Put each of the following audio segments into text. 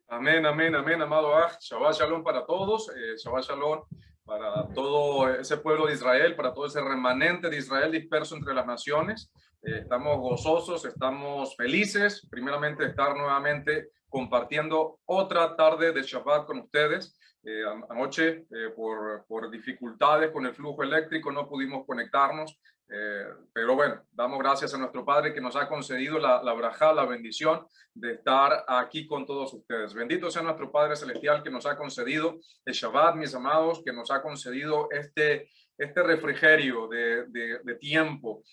Amén, amén, amén, amado Aj. Shabbat Shalom para todos. Shabbat Shalom para todo ese pueblo de Israel, para todo ese remanente de Israel disperso entre las naciones. Estamos gozosos, estamos felices, primeramente, de estar nuevamente compartiendo otra tarde de Shabbat con ustedes. Anoche, por dificultades con el flujo eléctrico, no pudimos conectarnos. Pero bueno, damos gracias a nuestro Padre que nos ha concedido la brajá, la bendición de estar aquí con todos ustedes. Bendito sea nuestro Padre Celestial que nos ha concedido el Shabbat, mis amados, que nos ha concedido este refrigerio de tiempo,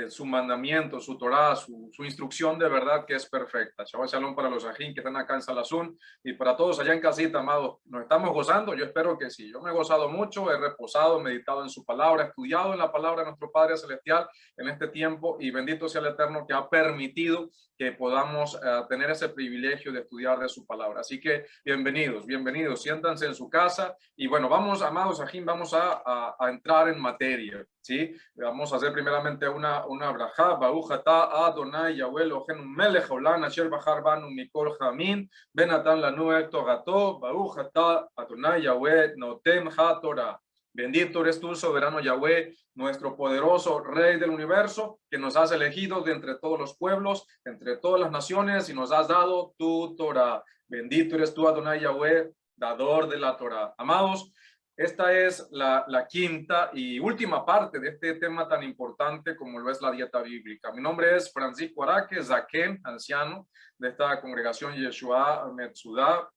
su mandamiento, su Torah, su instrucción de verdad que es perfecta. Shabbat Shalom para los ajín que están acá en Salazún y para todos allá en casita, amados. ¿Nos estamos gozando? Yo espero que sí. Yo me he gozado mucho, he reposado, meditado en su palabra, estudiado en la palabra de nuestro Padre Celestial en este tiempo y bendito sea el Eterno que ha permitido que podamos tener ese privilegio de estudiar de su palabra. Así que bienvenidos, bienvenidos, siéntanse en su casa y bueno, vamos, amados ajín, vamos a entrar en materia, ¿sí? Vamos a hacer primeramente una brajá, Baruch atah Adonai Yahweh Eloheinu melech haolam asher bachar banu mikol hamim benatan lanu et torato, Baruch atah Adonai Yahweh noten ha-Torah. Bendito eres tú, soberano Yahweh, nuestro poderoso Rey del universo, que nos has elegido de entre todos los pueblos, entre todas las naciones, y nos has dado tu Torah. Bendito eres tú, Adonai Yahweh, dador de la Torah. Amados, esta es la quinta y última parte de este tema tan importante como lo es la dieta bíblica. Mi nombre es Francisco Araque, Zaquén, anciano de esta congregación Yeshua Metzudah.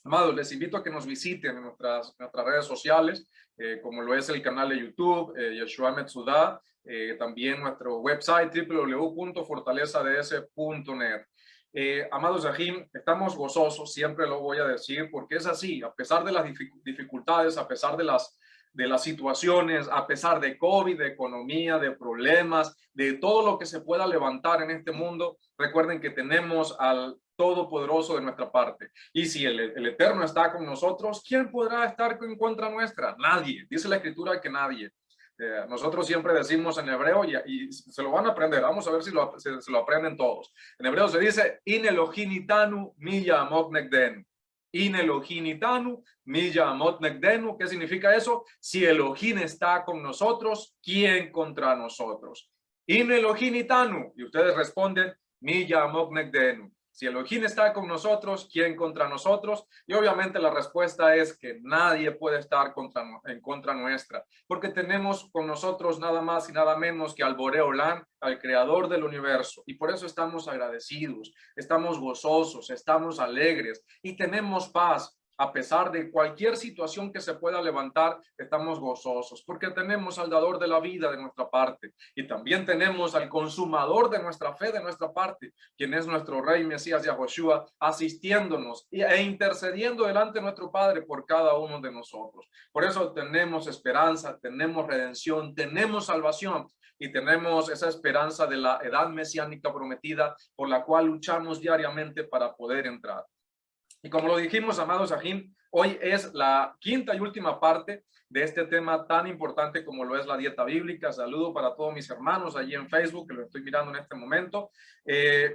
Amados, les invito a que nos visiten en nuestras redes sociales, como lo es el canal de YouTube, Yeshua Metzudah, también nuestro website www.fortalezads.net. Amados Yahim, estamos gozosos, siempre lo voy a decir, porque es así, a pesar de las dificultades, a pesar de las situaciones, a pesar de COVID, de economía, de problemas, de todo lo que se pueda levantar en este mundo, recuerden que tenemos al Todopoderoso de nuestra parte. Y si el Eterno está con nosotros, ¿quién podrá estar en contra nuestra? Nadie. Dice la Escritura que nadie. Nosotros siempre decimos en hebreo y se lo van a aprender. Vamos a ver si se lo aprenden todos. En hebreo se dice, In Elohim itanu mi ya'amot negdenu. In Elohim itanu mi ya'amot negdenu. ¿Qué significa eso? Si Elohim está con nosotros, ¿quién contra nosotros? In Elohim itanu. Y ustedes responden, mi ya'amot negdenu. Si Elohim está con nosotros, ¿quién contra nosotros? Y obviamente la respuesta es que nadie puede estar en contra nuestra, porque tenemos con nosotros nada más y nada menos que al Boré Olam, al creador del universo. Y por eso estamos agradecidos, estamos gozosos, estamos alegres y tenemos paz. A pesar de cualquier situación que se pueda levantar, estamos gozosos porque tenemos al dador de la vida de nuestra parte y también tenemos al consumador de nuestra fe de nuestra parte, quien es nuestro Rey Mesías Yahushua, asistiéndonos e intercediendo delante de nuestro Padre por cada uno de nosotros. Por eso tenemos esperanza, tenemos redención, tenemos salvación y tenemos esa esperanza de la edad mesiánica prometida por la cual luchamos diariamente para poder entrar. Y como lo dijimos, amados Ajim, hoy es la quinta y última parte de este tema tan importante como lo es la dieta bíblica. Saludo para todos mis hermanos allí en Facebook, que lo estoy mirando en este momento.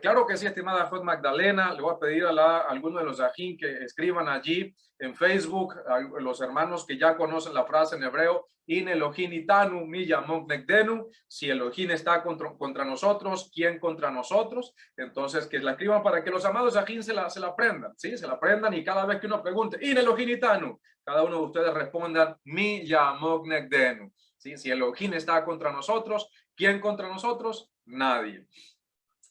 Claro que sí, estimada Jod Magdalena, le voy a pedir a alguno de los Ajim que escriban allí en Facebook, a los hermanos que ya conocen la frase en hebreo, In Elohim itanu mi ya'amot negdenu. Si Elohim está contra nosotros, ¿quién contra nosotros? Entonces, que la escriban para que los amados Ajim se la aprendan, ¿sí? Se la aprendan y cada vez que uno pregunte, In Elohim itanu, cada uno de ustedes respondan, mi ya'amot negdenu. ¿Sí? Si Elohim está contra nosotros, ¿quién contra nosotros? Nadie.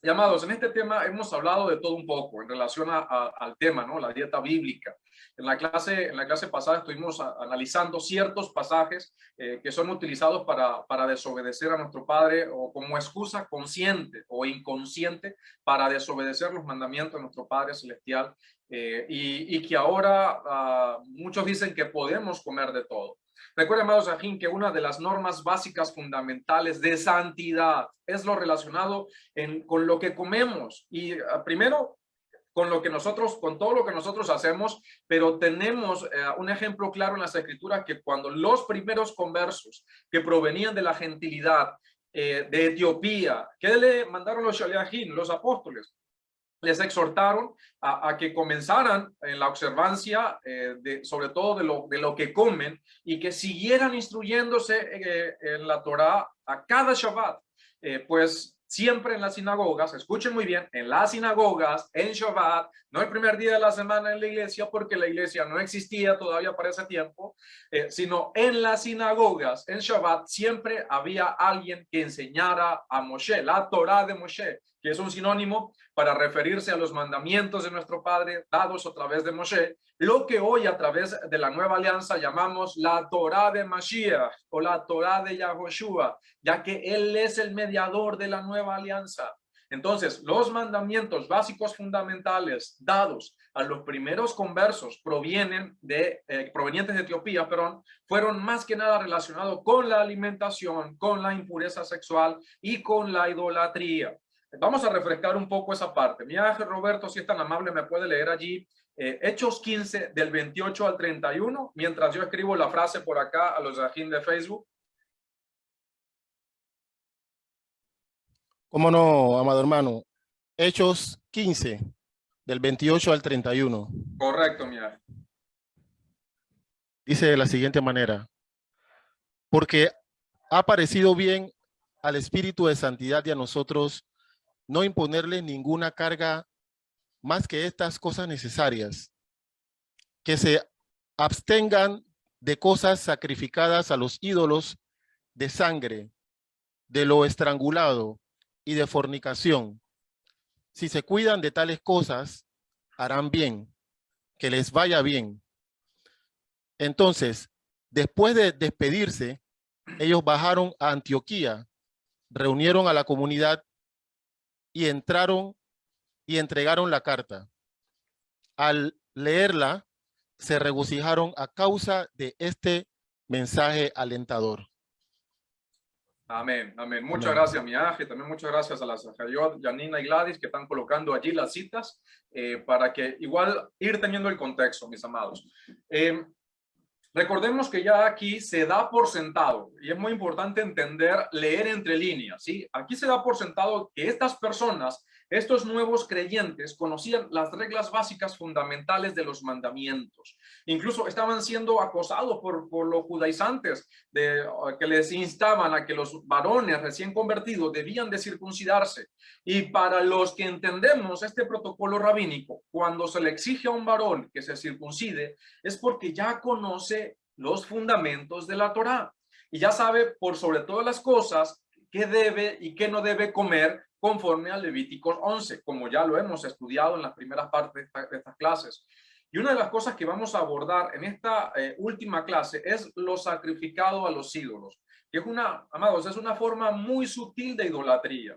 Y amados, en este tema hemos hablado de todo un poco en relación al tema, ¿no? La dieta bíblica. En la clase pasada estuvimos analizando ciertos pasajes que son utilizados para desobedecer a nuestro Padre o como excusa consciente o inconsciente para desobedecer los mandamientos de nuestro Padre Celestial y que ahora muchos dicen que podemos comer de todo. Recuerden, amados Ajim, que una de las normas básicas fundamentales de santidad es lo relacionado con lo que comemos y primero con todo lo que nosotros hacemos, pero tenemos un ejemplo claro en las Escrituras que cuando los primeros conversos que provenían de la gentilidad de Etiopía, ¿qué le mandaron los shaliachim, los apóstoles? les exhortaron a que comenzaran en la observancia, sobre todo de lo que comen, y que siguieran instruyéndose en la Torá a cada Shabbat. Pues siempre en las sinagogas, escuchen muy bien, en las sinagogas, en Shabbat, no el primer día de la semana en la iglesia, porque la iglesia no existía todavía para ese tiempo, sino en las sinagogas, en Shabbat, siempre había alguien que enseñara a Moshe, la Torá de Moshe, que es un sinónimo para referirse a los mandamientos de nuestro Padre dados a través de Moshe, lo que hoy a través de la nueva alianza llamamos la Torá de Mashiach o la Torá de Yahoshua, ya que Él es el mediador de la nueva alianza. Entonces, los mandamientos básicos fundamentales dados a los primeros conversos provenientes de Etiopía, fueron más que nada relacionados con la alimentación, con la impureza sexual y con la idolatría. Vamos a refrescar un poco esa parte. Mira, Roberto, si es tan amable, me puede leer allí Hechos 15 del 28 al 31, mientras yo escribo la frase por acá a los Zahin de Facebook. ¿Cómo no, amado hermano? Hechos 15, del 28 al 31. Correcto, mira. Dice de la siguiente manera: porque ha parecido bien al Espíritu de Santidad y a nosotros no imponerle ninguna carga más que estas cosas necesarias, que se abstengan de cosas sacrificadas a los ídolos, de sangre, de lo estrangulado y de fornicación. Si se cuidan de tales cosas, harán bien, que les vaya bien. Entonces, después de despedirse, ellos bajaron a Antioquía, reunieron a la comunidad y entraron y entregaron la carta. Al leerla, se regocijaron a causa de este mensaje alentador. Amén, amén. Muchas gracias, Miaje. También muchas gracias a las Sajayot, Janina y Gladys, que están colocando allí las citas para que igual ir teniendo el contexto, mis amados. Recordemos que ya aquí se da por sentado, y es muy importante entender, leer entre líneas, ¿sí? Aquí se da por sentado que estas personas, estos nuevos creyentes, conocían las reglas básicas fundamentales de los mandamientos. Incluso estaban siendo acosados por los judaizantes, que les instaban a que los varones recién convertidos debían de circuncidarse. Y para los que entendemos este protocolo rabínico, cuando se le exige a un varón que se circuncide, es porque ya conoce los fundamentos de la Torá y ya sabe por sobre todas las cosas qué debe y qué no debe comer conforme a Levíticos 11, como ya lo hemos estudiado en las primeras partes de estas clases. Y una de las cosas que vamos a abordar en esta última clase es lo sacrificado a los ídolos, que es amados, es una forma muy sutil de idolatría.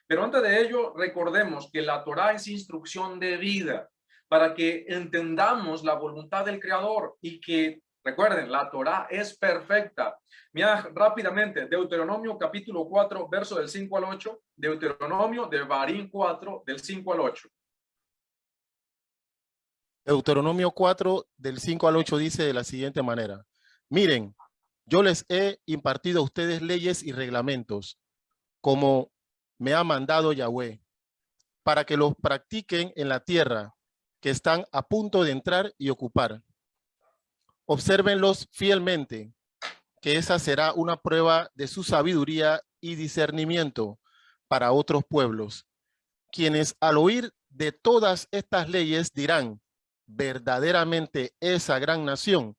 Pero antes de ello, recordemos que la Torá es instrucción de vida para que entendamos la voluntad del Creador y que, recuerden, la Torá es perfecta. Mira rápidamente, Deuteronomio capítulo 4, verso del 5 al 8, Deuteronomio de Barín 4, del 5 al 8. Deuteronomio 4, del 5 al 8 dice de la siguiente manera: miren, yo les he impartido a ustedes leyes y reglamentos, como me ha mandado Yahweh, para que los practiquen en la tierra que están a punto de entrar y ocupar. Obsérvenlos fielmente, que esa será una prueba de su sabiduría y discernimiento para otros pueblos, quienes al oír de todas estas leyes dirán: verdaderamente esa gran nación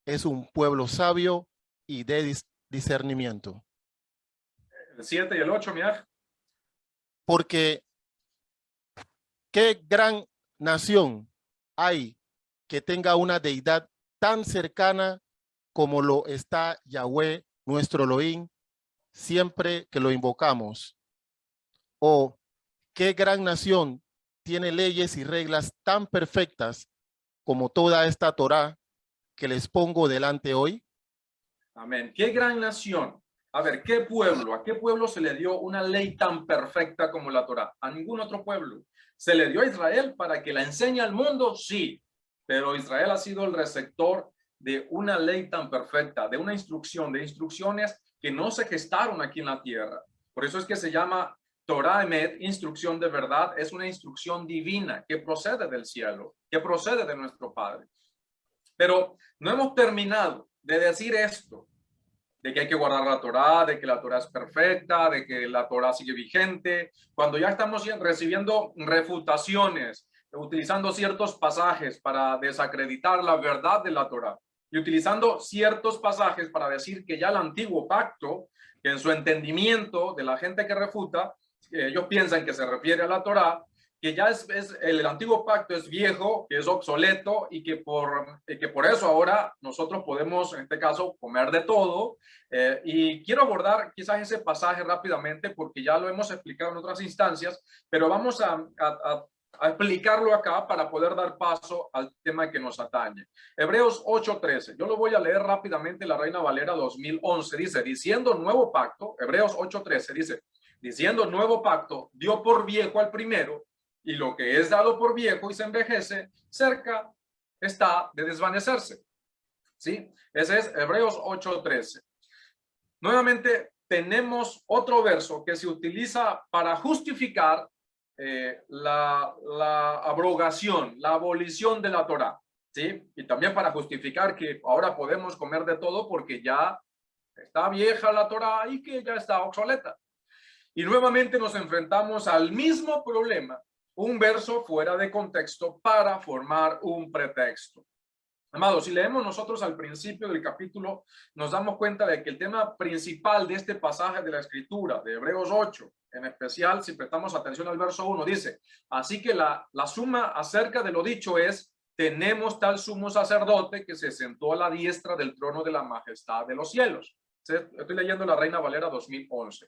es un pueblo sabio y de discernimiento. El 7 y el 8, mira. Porque qué gran nación hay que tenga una deidad tan cercana como lo está Yahweh, nuestro Elohim, siempre que lo invocamos. O qué gran nación tiene leyes y reglas tan perfectas como toda esta Torá que les pongo delante hoy. Amén. Qué gran nación. A ver, ¿qué pueblo? ¿A qué pueblo se le dio una ley tan perfecta como la Torá? A ningún otro pueblo. ¿Se le dio a Israel para que la enseñe al mundo? Sí, pero Israel ha sido el receptor de una ley tan perfecta, de una instrucción, de instrucciones que no se gestaron aquí en la tierra. Por eso es que se llama Torah Emet, instrucción de verdad, es una instrucción divina que procede del cielo, que procede de nuestro Padre. Pero no hemos terminado de decir esto, de que hay que guardar la Torah, de que la Torah es perfecta, de que la Torah sigue vigente, cuando ya estamos recibiendo refutaciones, utilizando ciertos pasajes para desacreditar la verdad de la Torah y utilizando ciertos pasajes para decir que ya el antiguo pacto, que en su entendimiento de la gente que refuta, ellos piensan que se refiere a la Torah, que ya el antiguo pacto es viejo, que es obsoleto y que por eso ahora nosotros podemos, en este caso, comer de todo. Y quiero abordar quizás ese pasaje rápidamente porque ya lo hemos explicado en otras instancias, pero vamos a explicarlo acá para poder dar paso al tema que nos atañe. Hebreos 8:13. Yo lo voy a leer rápidamente, la Reina Valera 2011. Dice, diciendo nuevo pacto, Hebreos 8:13 dice, diciendo nuevo pacto, dio por viejo al primero, y lo que es dado por viejo y se envejece, cerca está de desvanecerse. ¿Sí? Ese es Hebreos 8:13. Nuevamente tenemos otro verso que se utiliza para justificar la abrogación, la abolición de la Torá, ¿sí? Y también para justificar que ahora podemos comer de todo porque ya está vieja la Torá y que ya está obsoleta. Y nuevamente nos enfrentamos al mismo problema, un verso fuera de contexto para formar un pretexto. Amados, si leemos nosotros al principio del capítulo, nos damos cuenta de que el tema principal de este pasaje de la Escritura, de Hebreos 8, en especial si prestamos atención al verso 1, dice, así que la suma acerca de lo dicho es, tenemos tal sumo sacerdote que se sentó a la diestra del trono de la majestad de los cielos. Estoy leyendo la Reina Valera 2011.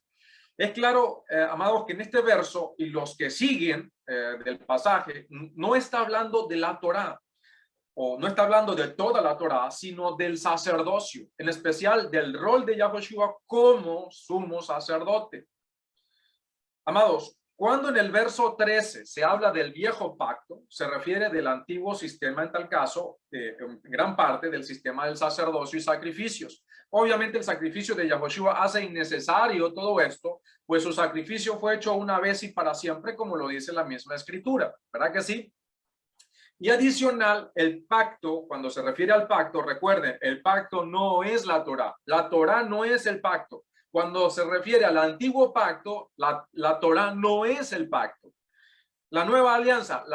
Es claro, amados, que en este verso y los que siguen del pasaje, no está hablando de la Torá, o no está hablando de toda la Torá, sino del sacerdocio, en especial del rol de Yahushua como sumo sacerdote. Amados, cuando en el verso 13 se habla del viejo pacto, se refiere del antiguo sistema, en tal caso, en gran parte del sistema del sacerdocio y sacrificios. Obviamente el sacrificio de Yahushua hace innecesario todo esto, pues su sacrificio fue hecho una vez y para siempre, como lo dice la misma escritura, ¿verdad que sí? Y adicional, el pacto, cuando se refiere al pacto, recuerden, el pacto no es la Torá no es el pacto. Cuando se refiere al antiguo pacto, la Torá no es el pacto. La nueva alianza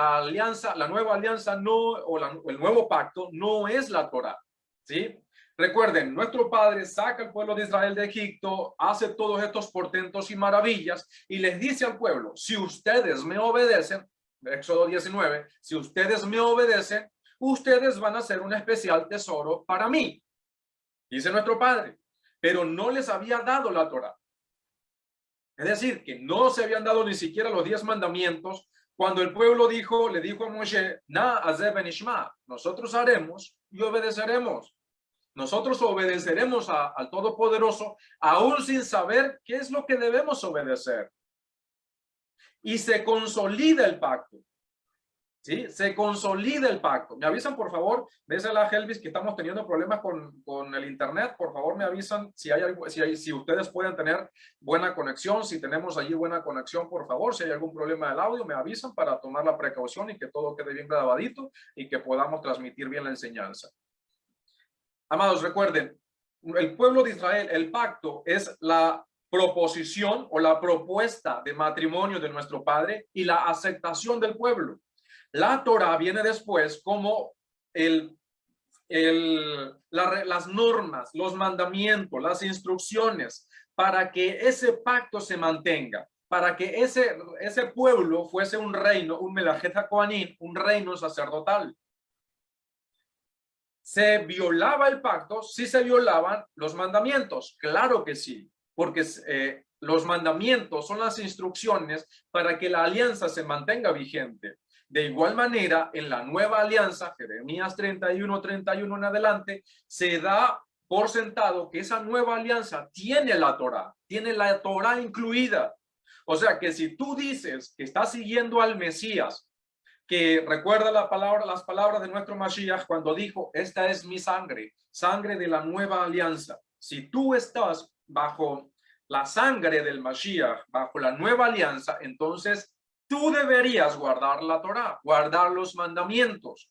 no, o el nuevo pacto no es la Torá, ¿sí? Recuerden, nuestro Padre saca al pueblo de Israel de Egipto, hace todos estos portentos y maravillas y les dice al pueblo, si ustedes me obedecen, Éxodo 19, si ustedes me obedecen, ustedes van a ser un especial tesoro para mí, dice nuestro Padre, pero no les había dado la Torá. Es decir, que no se habían dado ni siquiera los 10 mandamientos cuando el pueblo le dijo a Moshe, na hazeh benishma, nosotros haremos y obedeceremos. Nosotros obedeceremos al Todopoderoso, aún sin saber qué es lo que debemos obedecer. Y se consolida el pacto. ¿Sí? Se consolida el pacto. Me avisan, por favor, désela a Helvis que estamos teniendo problemas con el internet. Por favor, me avisan si ustedes pueden tener buena conexión. Si tenemos allí buena conexión, por favor, si hay algún problema del audio, me avisan para tomar la precaución y que todo quede bien grabadito y que podamos transmitir bien la enseñanza. Amados, recuerden, el pueblo de Israel, el pacto es la proposición o la propuesta de matrimonio de nuestro Padre y la aceptación del pueblo. La Torah viene después como las normas, los mandamientos, las instrucciones para que ese pacto se mantenga, para que ese pueblo fuese un reino, un Melajet HaKohanim, un reino sacerdotal. ¿Se violaba el pacto? Sí se violaban los mandamientos, claro que sí, porque los mandamientos son las instrucciones para que la alianza se mantenga vigente. De igual manera, en la nueva alianza, Jeremías 31 en adelante, se da por sentado que esa nueva alianza tiene la Torá incluida. O sea que si tú dices que estás siguiendo al Mesías, que recuerda las palabras de nuestro Mashiach cuando dijo, esta es mi sangre, sangre de la nueva alianza. Si tú estás bajo la sangre del Mashiach bajo la nueva alianza, entonces tú deberías guardar la Torá, guardar los mandamientos.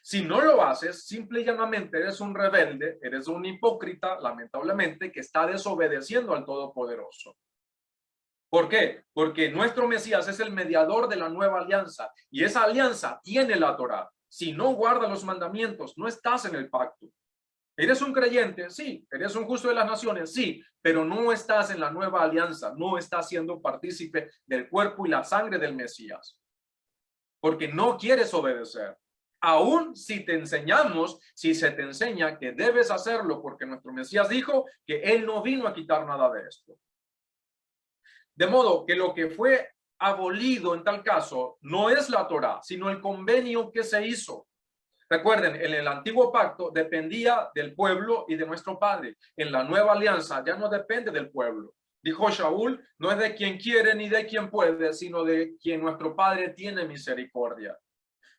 Si no lo haces, simple y llanamente eres un rebelde, eres un hipócrita, lamentablemente, que está desobedeciendo al Todopoderoso. ¿Por qué? Porque nuestro Mesías es el mediador de la nueva alianza y esa alianza tiene la Torá. Si no guardas los mandamientos, no estás en el pacto. ¿Eres un creyente? Sí. ¿Eres un justo de las naciones? Sí. Pero no estás en la nueva alianza, no estás siendo partícipe del cuerpo y la sangre del Mesías. Porque no quieres obedecer. Aún si te enseñamos, si se te enseña que debes hacerlo, porque nuestro Mesías dijo que Él no vino a quitar nada de esto. De modo que lo que fue abolido en tal caso no es la Torá, sino el convenio que se hizo. Recuerden, en el antiguo pacto dependía del pueblo y de nuestro Padre. En la nueva alianza ya no depende del pueblo. Dijo Shaul, no es de quien quiere ni de quien puede, sino de quien nuestro Padre tiene misericordia.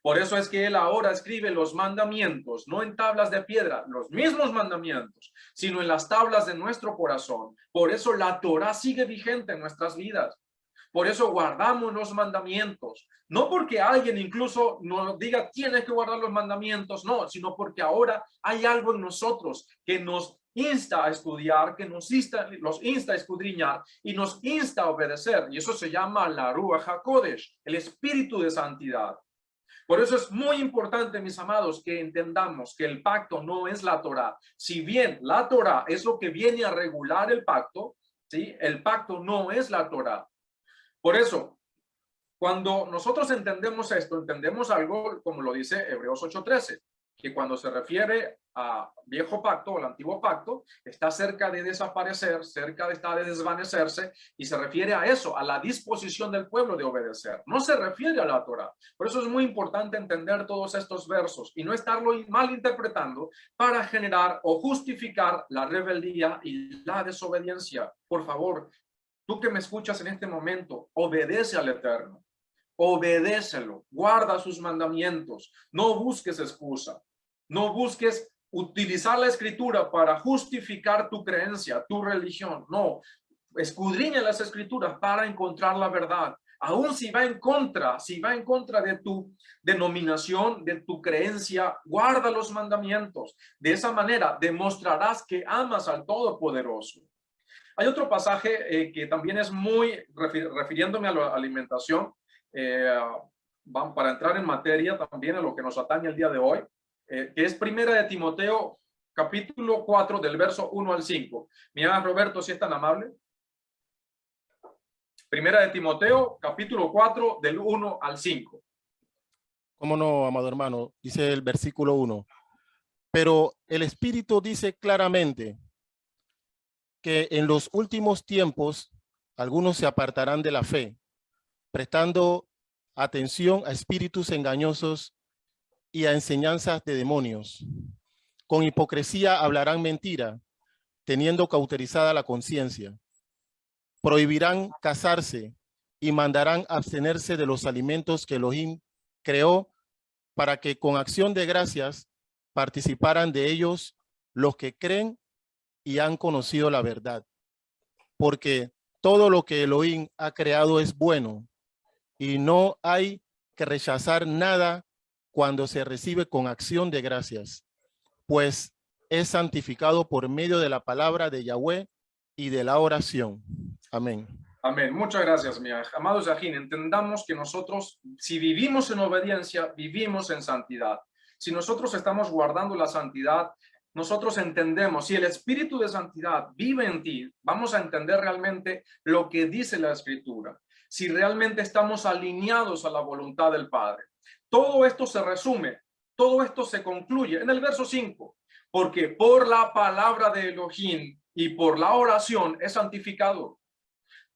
Por eso es que él ahora escribe los mandamientos, no en tablas de piedra, los mismos mandamientos, sino en las tablas de nuestro corazón. Por eso la Torá sigue vigente en nuestras vidas. Por eso guardamos los mandamientos. No porque alguien incluso nos diga tienes que guardar los mandamientos, no, sino porque ahora hay algo en nosotros que nos insta a estudiar, que nos insta a escudriñar y nos insta a obedecer. Y eso se llama la Ruach HaKodesh, el espíritu de santidad. Por eso es muy importante, mis amados, que entendamos que el pacto no es la Torá. Si bien la Torá es lo que viene a regular el pacto, ¿sí? El pacto no es la Torá. Por eso, cuando nosotros entendemos esto, entendemos algo como lo dice Hebreos 8:13, que cuando se refiere a viejo pacto o el antiguo pacto, está cerca de desaparecer, está de desvanecerse, y se refiere a eso, a la disposición del pueblo de obedecer. No se refiere a la Torá. Por eso es muy importante entender todos estos versos y no estarlo malinterpretando para generar o justificar la rebeldía y la desobediencia. Por favor, tú que me escuchas en este momento, obedece al Eterno. Obedécelo, guarda sus mandamientos, no busques excusa, no busques utilizar la escritura para justificar tu creencia, tu religión, no, escudriña las escrituras para encontrar la verdad, aún si va en contra de tu denominación, de tu creencia, guarda los mandamientos, de esa manera demostrarás que amas al Todopoderoso. Hay otro pasaje que también es muy, refiriéndome a la alimentación, para entrar en materia también a lo que nos atañe el día de hoy, que es Primera de Timoteo, capítulo 4, del verso 1 al 5. Mira, Roberto, si es tan amable. Primera de Timoteo, capítulo 4, del 1 al 5. ¿Cómo no, amado hermano? Dice el versículo 1. Pero el Espíritu dice claramente que en los últimos tiempos algunos se apartarán de la fe, prestando atención a espíritus engañosos y a enseñanzas de demonios. Con hipocresía hablarán mentira, teniendo cauterizada la conciencia. Prohibirán casarse y mandarán abstenerse de los alimentos que Elohim creó para que con acción de gracias participaran de ellos los que creen y han conocido la verdad. Porque todo lo que Elohim ha creado es bueno y no hay que rechazar nada cuando se recibe con acción de gracias, pues es santificado por medio de la palabra de Yahweh y de la oración. Amén. Amén. Muchas gracias, mi amado Yahin. Entendamos que nosotros, si vivimos en obediencia, vivimos en santidad. Si nosotros estamos guardando la santidad, nosotros entendemos, si el espíritu de santidad vive en ti, vamos a entender realmente lo que dice la Escritura. Si realmente estamos alineados a la voluntad del Padre. Todo esto se resume, todo esto se concluye en el verso 5, porque por la palabra de Elohim y por la oración es santificado.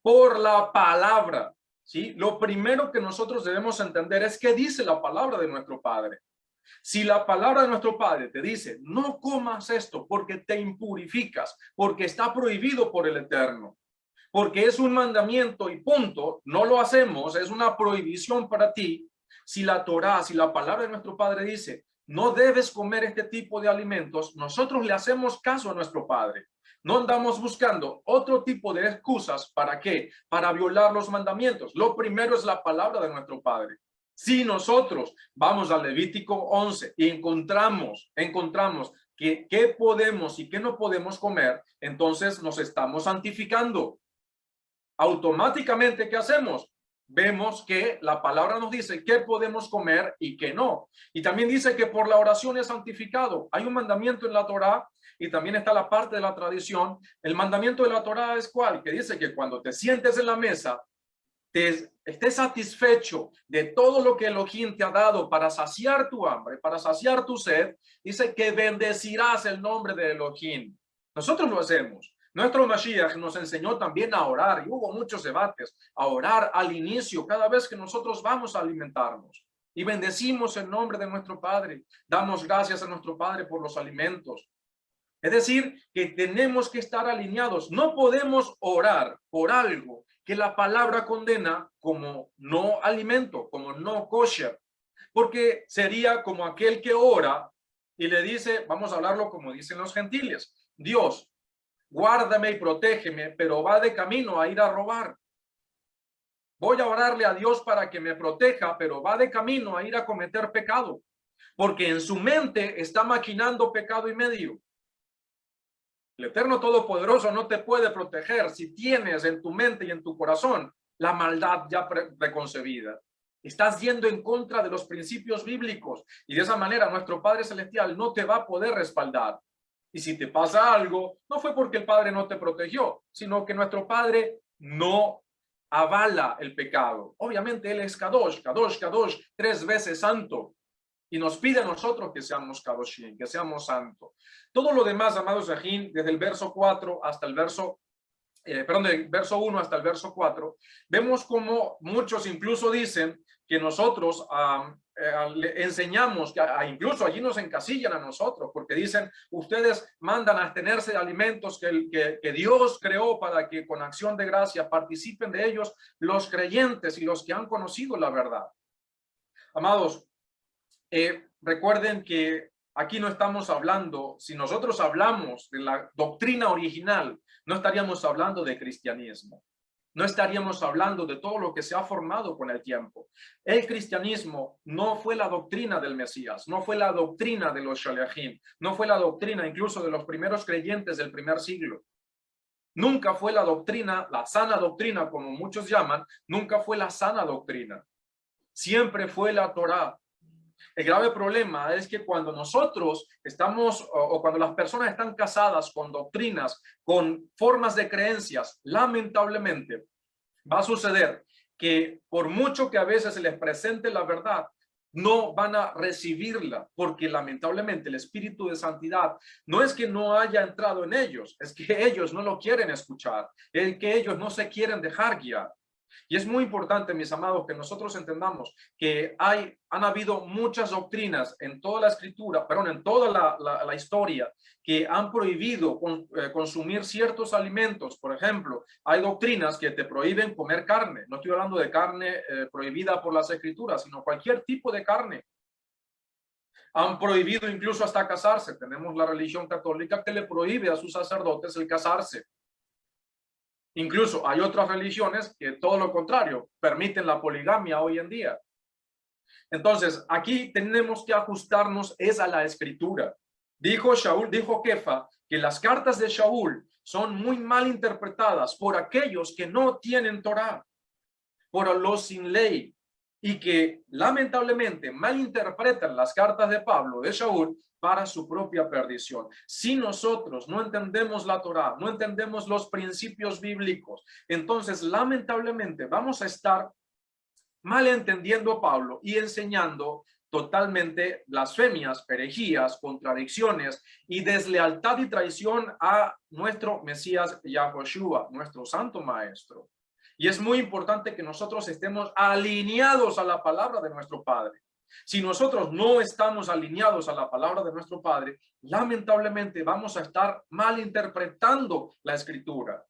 Por la palabra, ¿sí? Lo primero que nosotros debemos entender es qué dice la palabra de nuestro Padre. Si la palabra de nuestro Padre te dice, no comas esto porque te impurificas, porque está prohibido por el Eterno, porque es un mandamiento y punto, no lo hacemos, es una prohibición para ti. Si la Torá, si la palabra de nuestro Padre dice, no debes comer este tipo de alimentos, nosotros le hacemos caso a nuestro Padre. No andamos buscando otro tipo de excusas. ¿Para qué? Para violar los mandamientos. Lo primero es la palabra de nuestro Padre. Si nosotros vamos al Levítico 11 y encontramos que qué podemos y qué no podemos comer, entonces nos estamos santificando. Automáticamente, ¿qué hacemos? Vemos que la palabra nos dice qué podemos comer y qué no. Y también dice que por la oración es santificado. Hay un mandamiento en la Torá y también está la parte de la tradición. El mandamiento de la Torá es ¿cuál? Que dice que cuando te sientes en la mesa, estés satisfecho de todo lo que Elohim te ha dado para saciar tu hambre, para saciar tu sed. Dice que bendecirás el nombre de Elohim. Nosotros lo hacemos. Nuestro Mashiach nos enseñó también a orar, y hubo muchos debates, a orar al inicio, cada vez que nosotros vamos a alimentarnos. Y bendecimos el nombre de nuestro Padre. Damos gracias a nuestro Padre por los alimentos. Es decir, que tenemos que estar alineados. No podemos orar por algo que la palabra condena como no alimento, como no kosher. Porque sería como aquel que ora y le dice, vamos a hablarlo como dicen los gentiles, Dios, guárdame y protégeme, pero va de camino a ir a robar. Voy a orarle a Dios para que me proteja, pero va de camino a ir a cometer pecado, porque en su mente está maquinando pecado y medio. El Eterno Todopoderoso no te puede proteger si tienes en tu mente y en tu corazón la maldad ya preconcebida. Estás yendo en contra de los principios bíblicos y de esa manera nuestro Padre Celestial no te va a poder respaldar. Y si te pasa algo, no fue porque el Padre no te protegió, sino que nuestro Padre no avala el pecado. Obviamente Él es Kadosh, Kadosh, Kadosh, 3 veces santo. Y nos pide a nosotros que seamos Kadoshim, que seamos santos. Todo lo demás, amados Yahin, desde el verso 4 hasta el verso, del verso 1 hasta el verso 4, vemos como muchos incluso dicen que nosotros le enseñamos, que incluso allí nos encasillan a nosotros, porque dicen, ustedes mandan a abstenerse de alimentos que Dios creó para que con acción de gracia participen de ellos los creyentes y los que han conocido la verdad. Amados, recuerden que aquí no estamos hablando, si nosotros hablamos de la doctrina original, no estaríamos hablando de cristianismo. No estaríamos hablando de todo lo que se ha formado con el tiempo. El cristianismo no fue la doctrina del Mesías, no fue la doctrina de los Shaliachim, no fue la doctrina incluso de los primeros creyentes del primer siglo. Nunca fue la doctrina, la sana doctrina, como muchos llaman, nunca fue la sana doctrina. Siempre fue la Torá. El grave problema es que cuando nosotros estamos o cuando las personas están casadas con doctrinas, con formas de creencias, lamentablemente va a suceder que por mucho que a veces se les presente la verdad, no van a recibirla, porque lamentablemente el espíritu de santidad no es que no haya entrado en ellos, es que ellos no lo quieren escuchar, es que ellos no se quieren dejar guiar. Y es muy importante, mis amados, que nosotros entendamos que han habido muchas doctrinas en toda la escritura, perdón, en toda la historia, que han prohibido consumir ciertos alimentos. Por ejemplo, hay doctrinas que te prohíben comer carne. No estoy hablando de carne prohibida por las escrituras, sino cualquier tipo de carne. Han prohibido incluso hasta casarse. Tenemos la religión católica que le prohíbe a sus sacerdotes el casarse. Incluso hay otras religiones que todo lo contrario, permiten la poligamia hoy en día. Entonces, aquí tenemos que ajustarnos es a la escritura. Dijo Kefa que las cartas de Shaul son muy mal interpretadas por aquellos que no tienen Torá, por los sin ley, y que lamentablemente malinterpretan las cartas de Pablo, de Shaul, para su propia perdición. Si nosotros no entendemos la Torá, no entendemos los principios bíblicos, entonces lamentablemente vamos a estar malentendiendo a Pablo y enseñando totalmente blasfemias, herejías, contradicciones y deslealtad y traición a nuestro Mesías Yahushua, nuestro santo maestro. Y es muy importante que nosotros estemos alineados a la palabra de nuestro Padre. Si nosotros no estamos alineados a la palabra de nuestro Padre, lamentablemente vamos a estar malinterpretando la escritura.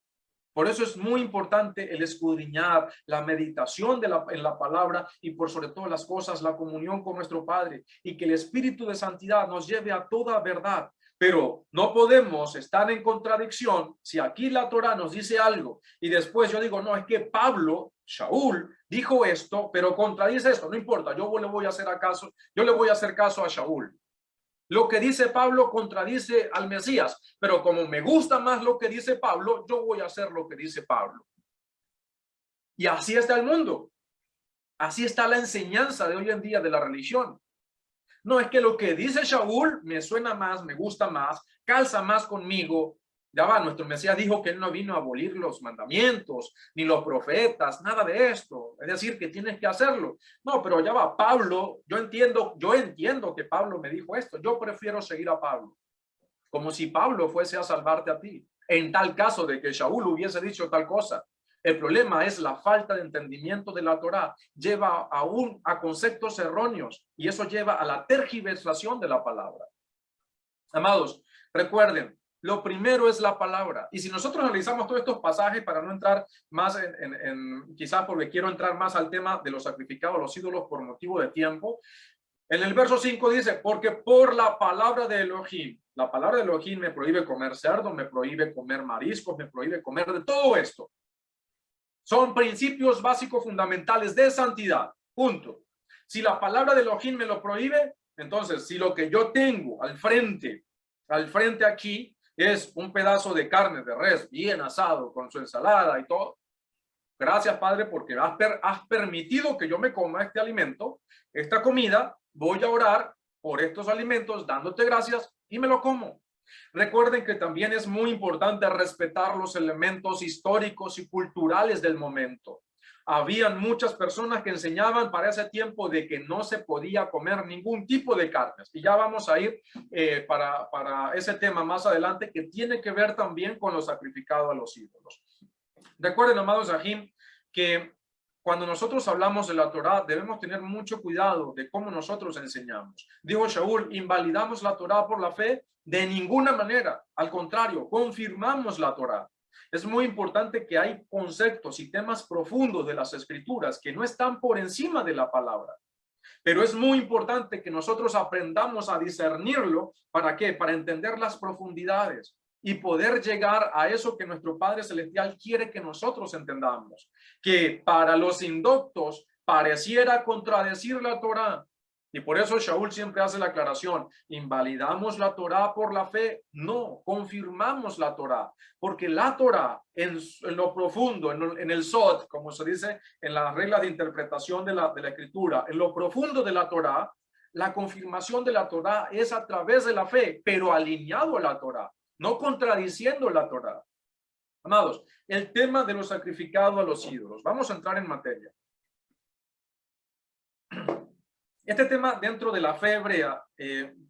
Por eso es muy importante el escudriñar, la meditación en la palabra y por sobre todas las cosas la comunión con nuestro Padre y que el Espíritu de Santidad nos lleve a toda verdad. Pero no podemos estar en contradicción si aquí la Torá nos dice algo y después yo digo, no, es que Pablo, Shaul, dijo esto, pero contradice esto. No importa, yo le voy a hacer caso a Shaul. Lo que dice Pablo contradice al Mesías, pero como me gusta más lo que dice Pablo, yo voy a hacer lo que dice Pablo. Y así está el mundo. Así está la enseñanza de hoy en día de la religión. No, es que lo que dice Shaul me suena más, me gusta más, calza más conmigo. Ya va, nuestro Mesías dijo que él no vino a abolir los mandamientos, ni los profetas, nada de esto. Es decir, que tienes que hacerlo. No, pero ya va, Pablo, yo entiendo que Pablo me dijo esto. Yo prefiero seguir a Pablo. Como si Pablo fuese a salvarte a ti. En tal caso de que Shaul hubiese dicho tal cosa. El problema es la falta de entendimiento de la Torá. Lleva aún a conceptos erróneos y eso lleva a la tergiversación de la palabra. Amados, recuerden, lo primero es la palabra. Y si nosotros analizamos todos estos pasajes para no entrar más quizás porque quiero entrar más al tema de los sacrificados a los ídolos por motivo de tiempo. En el verso 5 dice, porque por la palabra de Elohim, la palabra de Elohim me prohíbe comer cerdo, me prohíbe comer mariscos, me prohíbe comer de todo esto. Son principios básicos fundamentales de santidad. Punto. Si la palabra de Elohim me lo prohíbe, entonces si lo que yo tengo al frente aquí es un pedazo de carne de res bien asado con su ensalada y todo, gracias Padre porque has permitido que yo me coma este alimento, esta comida, voy a orar por estos alimentos dándote gracias y me lo como. Recuerden que también es muy importante respetar los elementos históricos y culturales del momento. Habían muchas personas que enseñaban para ese tiempo de que no se podía comer ningún tipo de carnes. Y ya vamos a ir para ese tema más adelante que tiene que ver también con lo sacrificado a los ídolos. Recuerden, amados Sahim, que cuando nosotros hablamos de la Torá, debemos tener mucho cuidado de cómo nosotros enseñamos. Dijo Shaul, ¿invalidamos la Torá por la fe? De ninguna manera. Al contrario, confirmamos la Torá. Es muy importante que hay conceptos y temas profundos de las escrituras que no están por encima de la palabra. Pero es muy importante que nosotros aprendamos a discernirlo. ¿Para qué? Para entender las profundidades y poder llegar a eso que nuestro Padre Celestial quiere que nosotros entendamos. Que para los indoctos pareciera contradecir la Torá. Y por eso Shaul siempre hace la aclaración, ¿invalidamos la Torá por la fe? No, confirmamos la Torá, porque la Torá en lo profundo, en el Sod, como se dice en las reglas de interpretación de la Escritura, en lo profundo de la Torá, la confirmación de la Torá es a través de la fe, pero alineado a la Torá, no contradiciendo la Torá. Amados, el tema de lo sacrificado a los ídolos. Vamos a entrar en materia. Este tema dentro de la fe hebrea,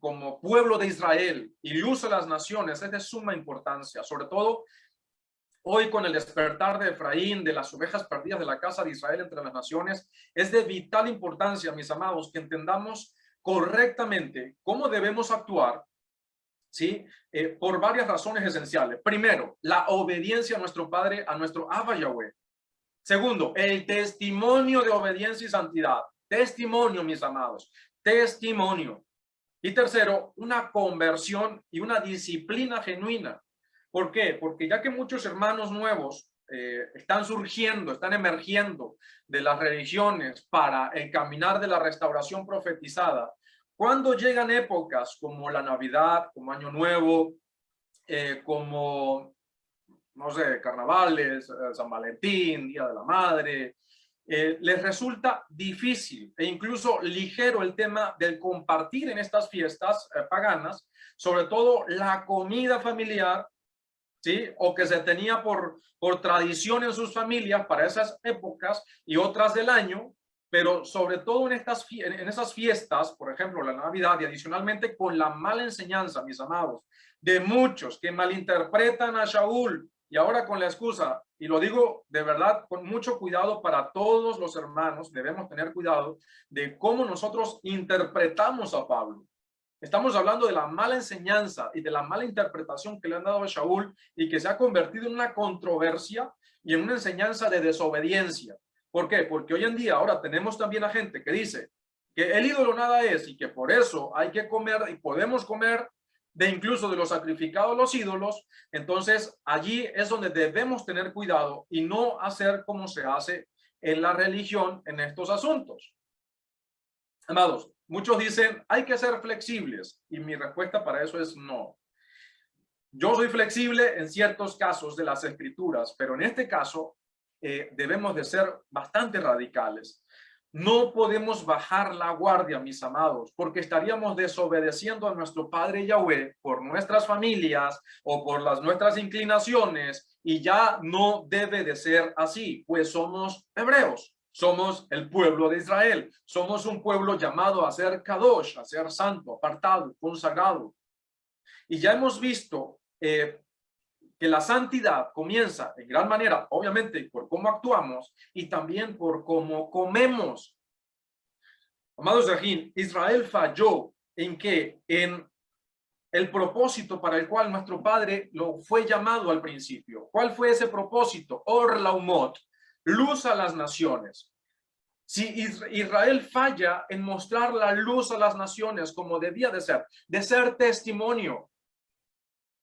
como pueblo de Israel y luz a las naciones, es de suma importancia, sobre todo hoy con el despertar de Efraín, de las ovejas perdidas de la casa de Israel entre las naciones. Es de vital importancia, mis amados, que entendamos correctamente cómo debemos actuar, ¿sí? Por varias razones esenciales. Primero, la obediencia a nuestro Padre, a nuestro Abba Yahweh. Segundo, el testimonio de obediencia y santidad. Testimonio, mis amados, testimonio. Y tercero, una conversión y una disciplina genuina. ¿Por qué? Porque ya que muchos hermanos nuevos están surgiendo, están emergiendo de las religiones para el caminar de la restauración profetizada, cuando llegan épocas como la Navidad, como Año Nuevo, como, no sé, carnavales, San Valentín, Día de la Madre, les resulta difícil e incluso ligero el tema del compartir en estas fiestas paganas, sobre todo la comida familiar, ¿sí? O que se tenía por tradición en sus familias para esas épocas y otras del año, pero sobre todo en esas fiestas, por ejemplo, la Navidad, y adicionalmente con la mala enseñanza, mis amados, de muchos que malinterpretan a Shaul. Y ahora con la excusa, y lo digo de verdad con mucho cuidado para todos los hermanos, debemos tener cuidado de cómo nosotros interpretamos a Pablo. Estamos hablando de la mala enseñanza y de la mala interpretación que le han dado a Shaul y que se ha convertido en una controversia y en una enseñanza de desobediencia. ¿Por qué? Porque hoy en día ahora tenemos también a gente que dice que el ídolo nada es y que por eso hay que comer y podemos comer de incluso de los sacrificados a los ídolos, entonces allí es donde debemos tener cuidado y no hacer como se hace en la religión en estos asuntos. Amados, muchos dicen hay que ser flexibles y mi respuesta para eso es no. Yo soy flexible en ciertos casos de las escrituras, pero en este caso debemos de ser bastante radicales. No podemos bajar la guardia, mis amados, porque estaríamos desobedeciendo a nuestro Padre Yahweh por nuestras familias o por nuestras inclinaciones, y ya no debe de ser así, pues somos hebreos, somos el pueblo de Israel, somos un pueblo llamado a ser Kadosh, a ser santo, apartado, consagrado. Y ya hemos visto que la santidad comienza en gran manera, obviamente, por cómo actuamos y también por cómo comemos. Amados Zahin, Israel falló en que en el propósito para el cual nuestro Padre lo fue llamado al principio. ¿Cuál fue ese propósito? Or Laumot, luz a las naciones. Si Israel falla en mostrar la luz a las naciones como debía de ser testimonio,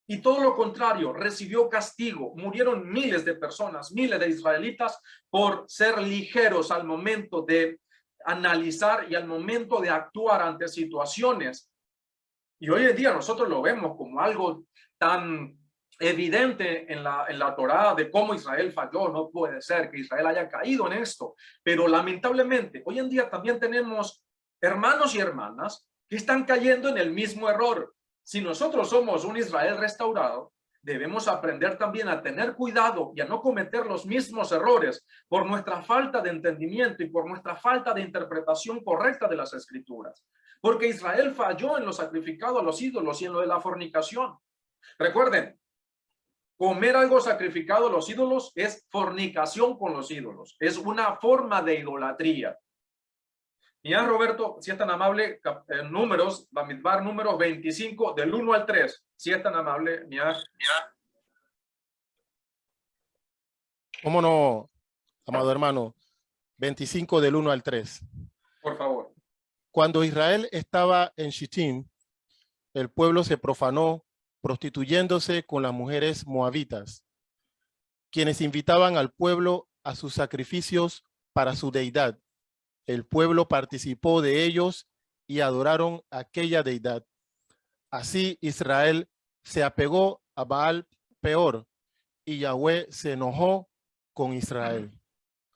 y todo lo contrario, recibió castigo, murieron miles de personas, miles de israelitas por ser ligeros al momento de analizar y al momento de actuar ante situaciones. Y hoy en día nosotros lo vemos como algo tan evidente en la Torá de cómo Israel falló. No puede ser que Israel haya caído en esto, pero lamentablemente hoy en día también tenemos hermanos y hermanas que están cayendo en el mismo error. Si nosotros somos un Israel restaurado, debemos aprender también a tener cuidado y a no cometer los mismos errores por nuestra falta de entendimiento y por nuestra falta de interpretación correcta de las escrituras. Porque Israel falló en lo sacrificado a los ídolos y en lo de la fornicación. Recuerden, comer algo sacrificado a los ídolos es fornicación con los ídolos. Es una forma de idolatría. Mira, Roberto, si es tan amable, números, Bamidbar número 25, del 1 al 3. Si es tan amable, mira. ¿Cómo no, amado hermano? 25 del 1 al 3. Por favor. Cuando Israel estaba en Shittim, el pueblo se profanó prostituyéndose con las mujeres moabitas, quienes invitaban al pueblo a sus sacrificios para su deidad. El pueblo participó de ellos y adoraron a aquella deidad. Así Israel se apegó a Baal Peor y Yahweh se enojó con Israel.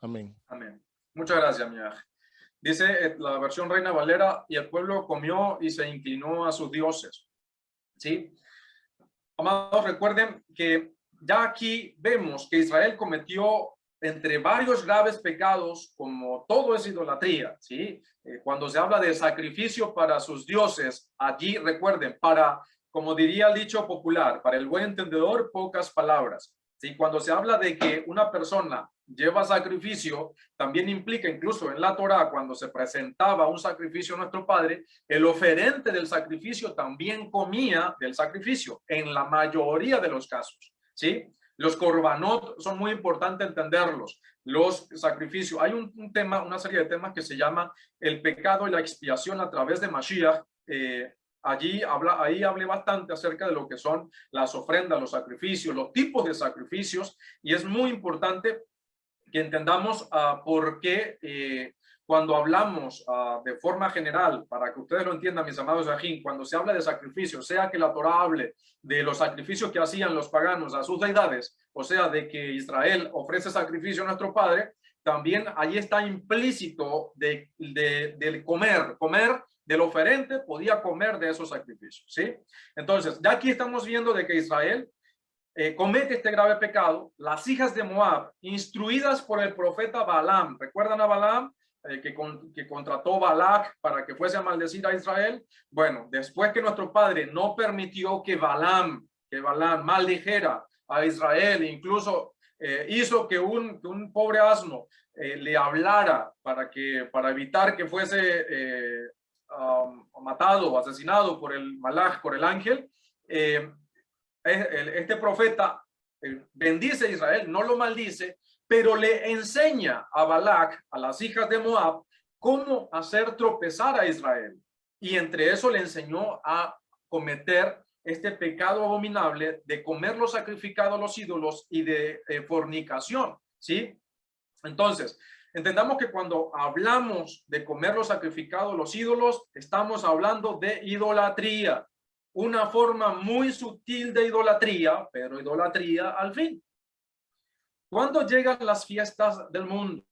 Amén. Amén. Muchas gracias, Miaj. Dice la versión Reina Valera, y el pueblo comió y se inclinó a sus dioses. ¿Sí? Amados, recuerden que ya aquí vemos que Israel cometió entre varios graves pecados, como todo es idolatría, ¿sí? Cuando se habla de sacrificio para sus dioses, allí recuerden, como diría el dicho popular, para el buen entendedor, pocas palabras. ¿Sí? Cuando se habla de que una persona lleva sacrificio, también implica, incluso en la Torá, cuando se presentaba un sacrificio a nuestro Padre, el oferente del sacrificio también comía del sacrificio, en la mayoría de los casos, ¿sí? Los korbanot son muy importantes entenderlos. Los sacrificios, hay un tema, una serie de temas que se llama el pecado y la expiación a través de Mashiach. Ahí hablé bastante acerca de lo que son las ofrendas, los sacrificios, los tipos de sacrificios, y es muy importante que entendamos por qué cuando hablamos de forma general, para que ustedes lo entiendan, mis amados Yahin, cuando se habla de sacrificios, sea que la Torá hable de los sacrificios que hacían los paganos a sus deidades, o sea, de que Israel ofrece sacrificio a nuestro Padre, también ahí está implícito del comer del oferente, podía comer de esos sacrificios, ¿sí? Entonces, ya aquí estamos viendo de que Israel comete este grave pecado. Las hijas de Moab, instruidas por el profeta Balaam, ¿recuerdan a Balaam? Que contrató Balac para que fuese a maldecir a Israel. Bueno, después que nuestro Padre no permitió que Balaam maldijera a Israel, incluso hizo que un pobre asno le hablara para evitar que fuese matado o asesinado por el malach, por el ángel. Este profeta bendice a Israel, no lo maldice, pero le enseña a Balac, a las hijas de Moab, cómo hacer tropezar a Israel. Y entre eso le enseñó a cometer este pecado abominable de comer lo sacrificado a los ídolos y de fornicación, ¿sí? Entonces, entendamos que cuando hablamos de comer lo sacrificado a los ídolos, estamos hablando de idolatría, una forma muy sutil de idolatría, pero idolatría al fin. Cuando llegan las fiestas del mundo,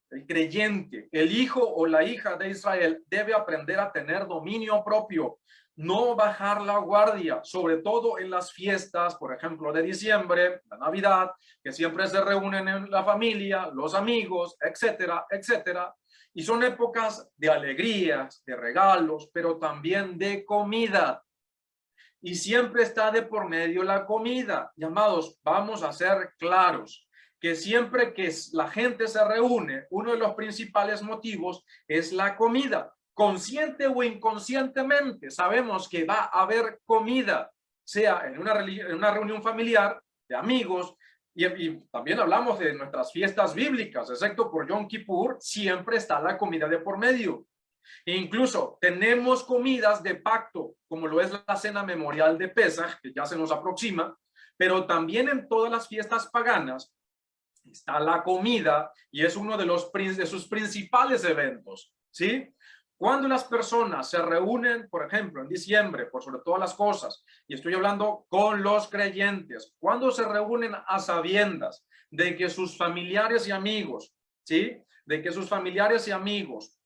el creyente, el hijo o la hija de Israel debe aprender a tener dominio propio, no bajar la guardia, sobre todo en las fiestas, por ejemplo, de diciembre, la Navidad, que siempre se reúnen en la familia, los amigos, etcétera, etcétera. Y son épocas de alegrías, de regalos, pero también de comida. Y siempre está de por medio la comida. Y amados, vamos a ser claros que siempre que la gente se reúne, uno de los principales motivos es la comida. Consciente o inconscientemente, sabemos que va a haber comida, sea en una reunión familiar, de amigos, y también hablamos de nuestras fiestas bíblicas, excepto por Yom Kippur, siempre está la comida de por medio. E incluso tenemos comidas de pacto, como lo es la cena memorial de Pesaj, que ya se nos aproxima, pero también en todas las fiestas paganas está la comida y es uno de sus principales eventos, ¿sí? Cuando las personas se reúnen, por ejemplo, en diciembre, por sobre todas las cosas, y estoy hablando con los creyentes, cuando se reúnen a sabiendas de que sus familiares y amigos, ¿sí? De que sus familiares y amigos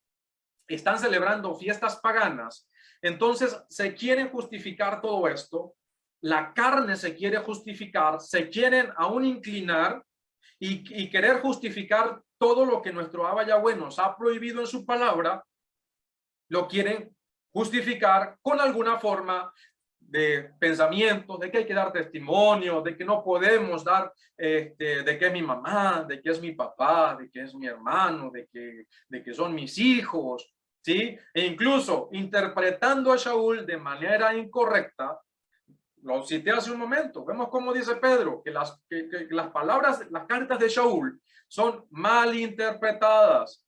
están celebrando fiestas paganas, entonces se quiere justificar todo esto, la carne se quiere justificar, se quieren aún inclinar y querer justificar todo lo que nuestro Abba Yahweh nos ha prohibido en su palabra, lo quieren justificar con alguna forma de pensamiento, de que hay que dar testimonio, de que no podemos dar, de que es mi mamá, de que es mi papá, de que es mi hermano, de que son mis hijos, ¿sí? E incluso interpretando a Shaul de manera incorrecta. Lo cité hace un momento. Vemos cómo dice Pedro que las palabras, las cartas de Shaul son mal interpretadas.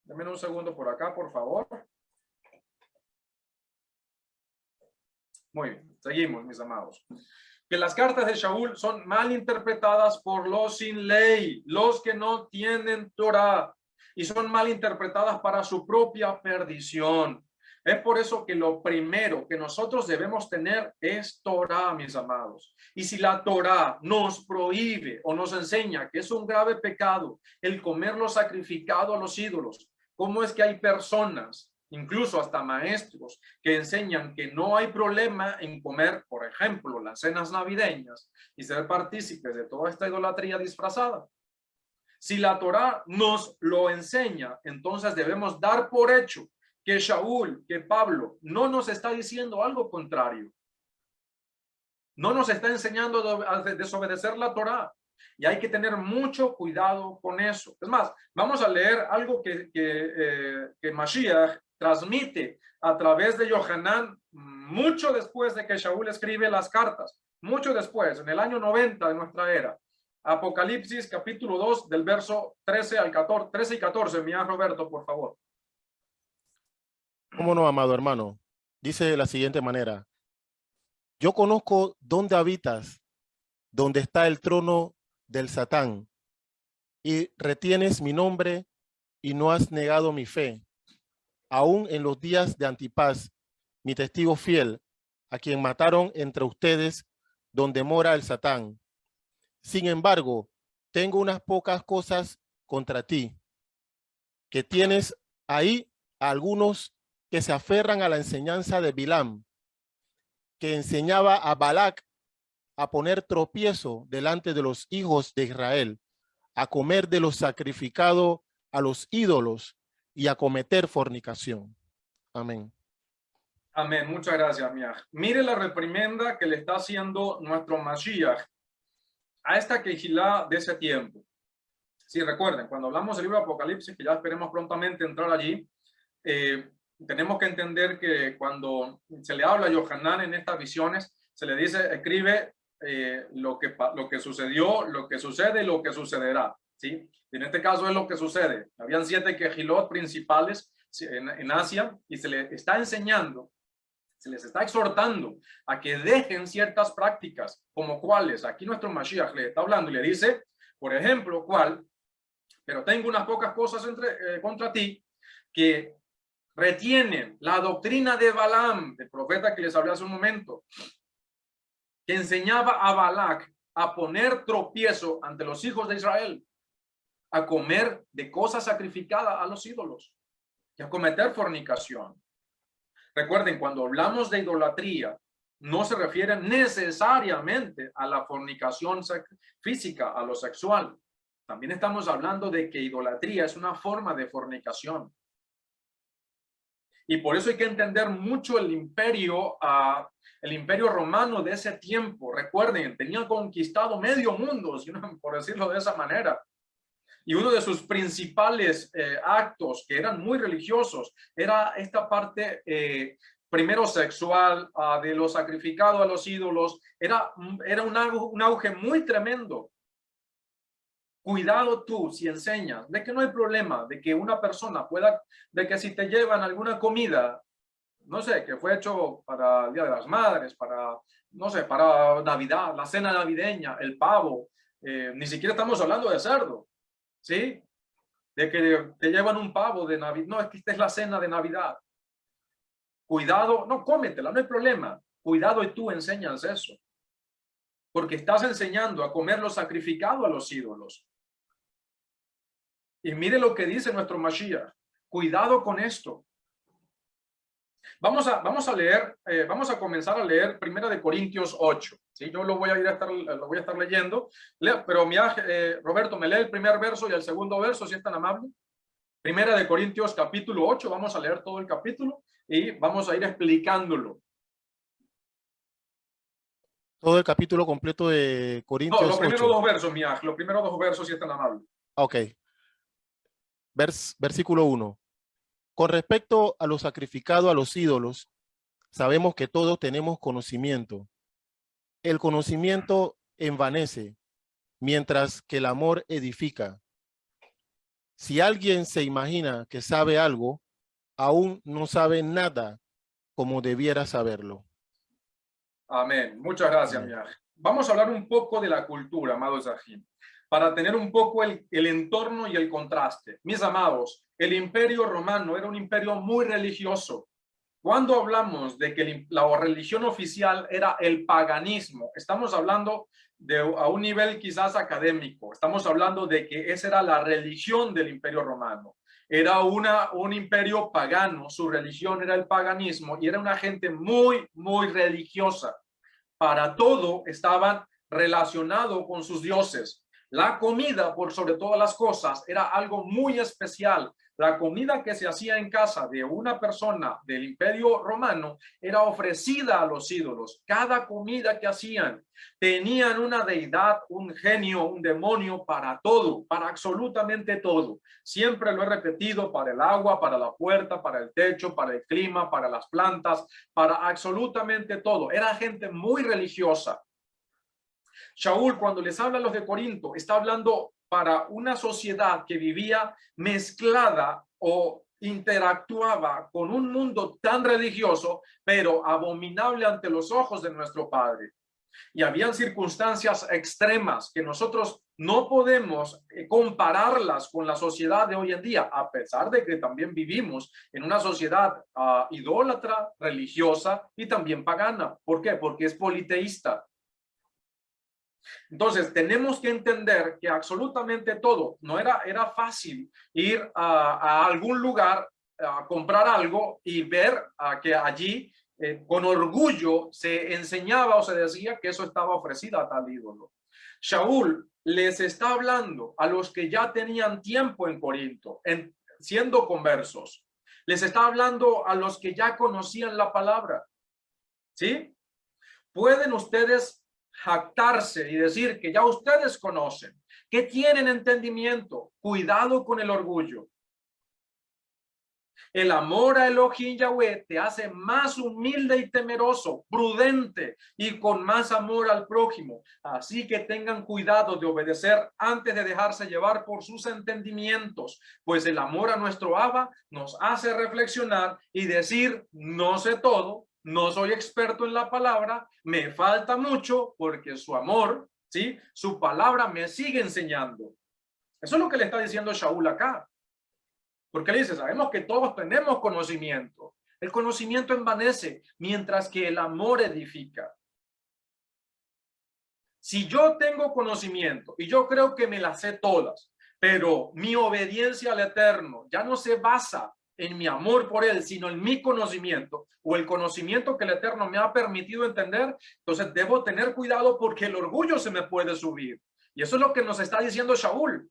Denme un segundo por acá, por favor. Muy bien, seguimos, mis amados. Que las cartas de Shaul son mal interpretadas por los sin ley, los que no tienen Torah, y son mal interpretadas para su propia perdición. Es por eso que lo primero que nosotros debemos tener es Torah, mis amados. Y si la Torah nos prohíbe o nos enseña que es un grave pecado el comer lo sacrificado a los ídolos, ¿cómo es que hay personas, incluso hasta maestros, que enseñan que no hay problema en comer, por ejemplo, las cenas navideñas y ser partícipes de toda esta idolatría disfrazada? Si la Torá nos lo enseña, entonces debemos dar por hecho que Shaul, que Pablo, no nos está diciendo algo contrario. No nos está enseñando a desobedecer la Torá. Y hay que tener mucho cuidado con eso. Es más, vamos a leer algo que Mashiach transmite a través de Yohanan mucho después de que Shaul escribe las cartas. Mucho después, en el año 90 de nuestra era. Apocalipsis capítulo 2 del verso 13 al 14, 13 y 14. Mira, Roberto, por favor. ¿Cómo no, amado hermano? Dice de la siguiente manera: yo conozco dónde habitas, donde está el trono del Satán, y retienes mi nombre y no has negado mi fe, aún en los días de Antipas, mi testigo fiel, a quien mataron entre ustedes, donde mora el Satán. Sin embargo, tengo unas pocas cosas contra ti, que tienes ahí a algunos que se aferran a la enseñanza de Bilam, que enseñaba a Balac a poner tropiezo delante de los hijos de Israel, a comer de lo sacrificado a los ídolos y a cometer fornicación. Amén. Amén. Muchas gracias, Miaj. Mire la reprimenda que le está haciendo nuestro Mashiach a esta quejilá de ese tiempo. Sí, recuerden, cuando hablamos del libro de Apocalipsis, que ya esperemos prontamente entrar allí, tenemos que entender que cuando se le habla a Yohanan en estas visiones, se le dice, escribe lo que sucedió, lo que sucede y lo que sucederá. ¿Sí? En este caso es lo que sucede. Habían 7 quejilot principales en Asia y se le está enseñando Se les está exhortando a que dejen ciertas prácticas, como cuáles. Aquí nuestro Mashiach le está hablando y le dice, por ejemplo, ¿cuál? Pero tengo unas pocas cosas contra ti que retienen la doctrina de Balaam, el profeta que les hablé hace un momento, que enseñaba a Balac a poner tropiezo ante los hijos de Israel, a comer de cosas sacrificadas a los ídolos y a cometer fornicación. Recuerden, cuando hablamos de idolatría, no se refiere necesariamente a la fornicación física, a lo sexual. También estamos hablando de que idolatría es una forma de fornicación. Y por eso hay que entender mucho el imperio romano de ese tiempo. Recuerden, tenían conquistado medio mundo, por decirlo de esa manera. Y uno de sus principales actos, que eran muy religiosos, era esta parte primero sexual, de lo sacrificado a los ídolos. Era un auge muy tremendo. Cuidado tú si enseñas de que no hay problema, de que una persona pueda, de que si te llevan alguna comida, no sé, que fue hecho para el Día de las Madres, para, no sé, para Navidad, la cena navideña, el pavo, ni siquiera estamos hablando de cerdo, ¿sí? De que te llevan un pavo de Navidad, no, es que esta es la cena de Navidad. Cuidado, no, cómetela, no hay problema. Cuidado y tú enseñas eso. Porque estás enseñando a comer lo sacrificado a los ídolos. Y mire lo que dice nuestro Mashiach. Cuidado con esto. Vamos a leer, vamos a comenzar a leer 1 Corintios 8. ¿Sí? Yo lo voy a estar leyendo. Pero Roberto, me lee el primer verso y el segundo verso, si es tan amable. 1 Corintios capítulo 8. Vamos a leer todo el capítulo y vamos a ir explicándolo. Todo el capítulo completo de Corintios 8. No, los primeros dos versos, los primeros dos versos, si es tan amable. Ok. Versículo 1. Con respecto a lo sacrificado a los ídolos, sabemos que todos tenemos conocimiento. El conocimiento envanece, mientras que el amor edifica. Si alguien se imagina que sabe algo, aún no sabe nada como debiera saberlo. Amén. Muchas gracias, Miaj. Vamos a hablar un poco de la cultura, amados Zahim, para tener un poco el entorno y el contraste. Mis amados, el imperio romano era un imperio muy religioso. Cuando hablamos de que la religión oficial era el paganismo, estamos hablando a un nivel quizás académico. Estamos hablando de que esa era la religión del imperio romano. Era un imperio pagano, su religión era el paganismo y era una gente muy, muy religiosa. Para todo estaban relacionados con sus dioses. La comida, por sobre todas las cosas, era algo muy especial. La comida que se hacía en casa de una persona del Imperio Romano era ofrecida a los ídolos. Cada comida que hacían tenían una deidad, un genio, un demonio para todo, para absolutamente todo. Siempre lo he repetido, para el agua, para la puerta, para el techo, para el clima, para las plantas, para absolutamente todo. Era gente muy religiosa. Shaul, cuando les habla a los de Corinto, está hablando para una sociedad que vivía mezclada o interactuaba con un mundo tan religioso, pero abominable ante los ojos de nuestro Padre. Y habían circunstancias extremas que nosotros no podemos compararlas con la sociedad de hoy en día, a pesar de que también vivimos en una sociedad idólatra, religiosa y también pagana. ¿Por qué? Porque es politeísta. Entonces, tenemos que entender que absolutamente todo, no era fácil ir a algún lugar a comprar algo y ver que allí con orgullo se enseñaba o se decía que eso estaba ofrecido a tal ídolo. Shaul les está hablando a los que ya tenían tiempo en Corinto, siendo conversos. Les está hablando a los que ya conocían la palabra. ¿Sí? Pueden ustedes jactarse y decir que ya ustedes conocen, que tienen entendimiento. Cuidado con el orgullo. El amor a Elohim Yahweh te hace más humilde y temeroso, prudente y con más amor al prójimo. Así que tengan cuidado de obedecer antes de dejarse llevar por sus entendimientos, pues el amor a nuestro Abba nos hace reflexionar y decir: no sé todo, no soy experto en la palabra, me falta mucho porque su amor, ¿sí? Su palabra me sigue enseñando. Eso es lo que le está diciendo Shaul acá. Porque le dice, sabemos que todos tenemos conocimiento. El conocimiento envanece, mientras que el amor edifica. Si yo tengo conocimiento y yo creo que me las sé todas, pero mi obediencia al Eterno ya no se basa en mi amor por Él, sino en mi conocimiento o el conocimiento que el Eterno me ha permitido entender, entonces debo tener cuidado porque el orgullo se me puede subir. Y eso es lo que nos está diciendo Shaul.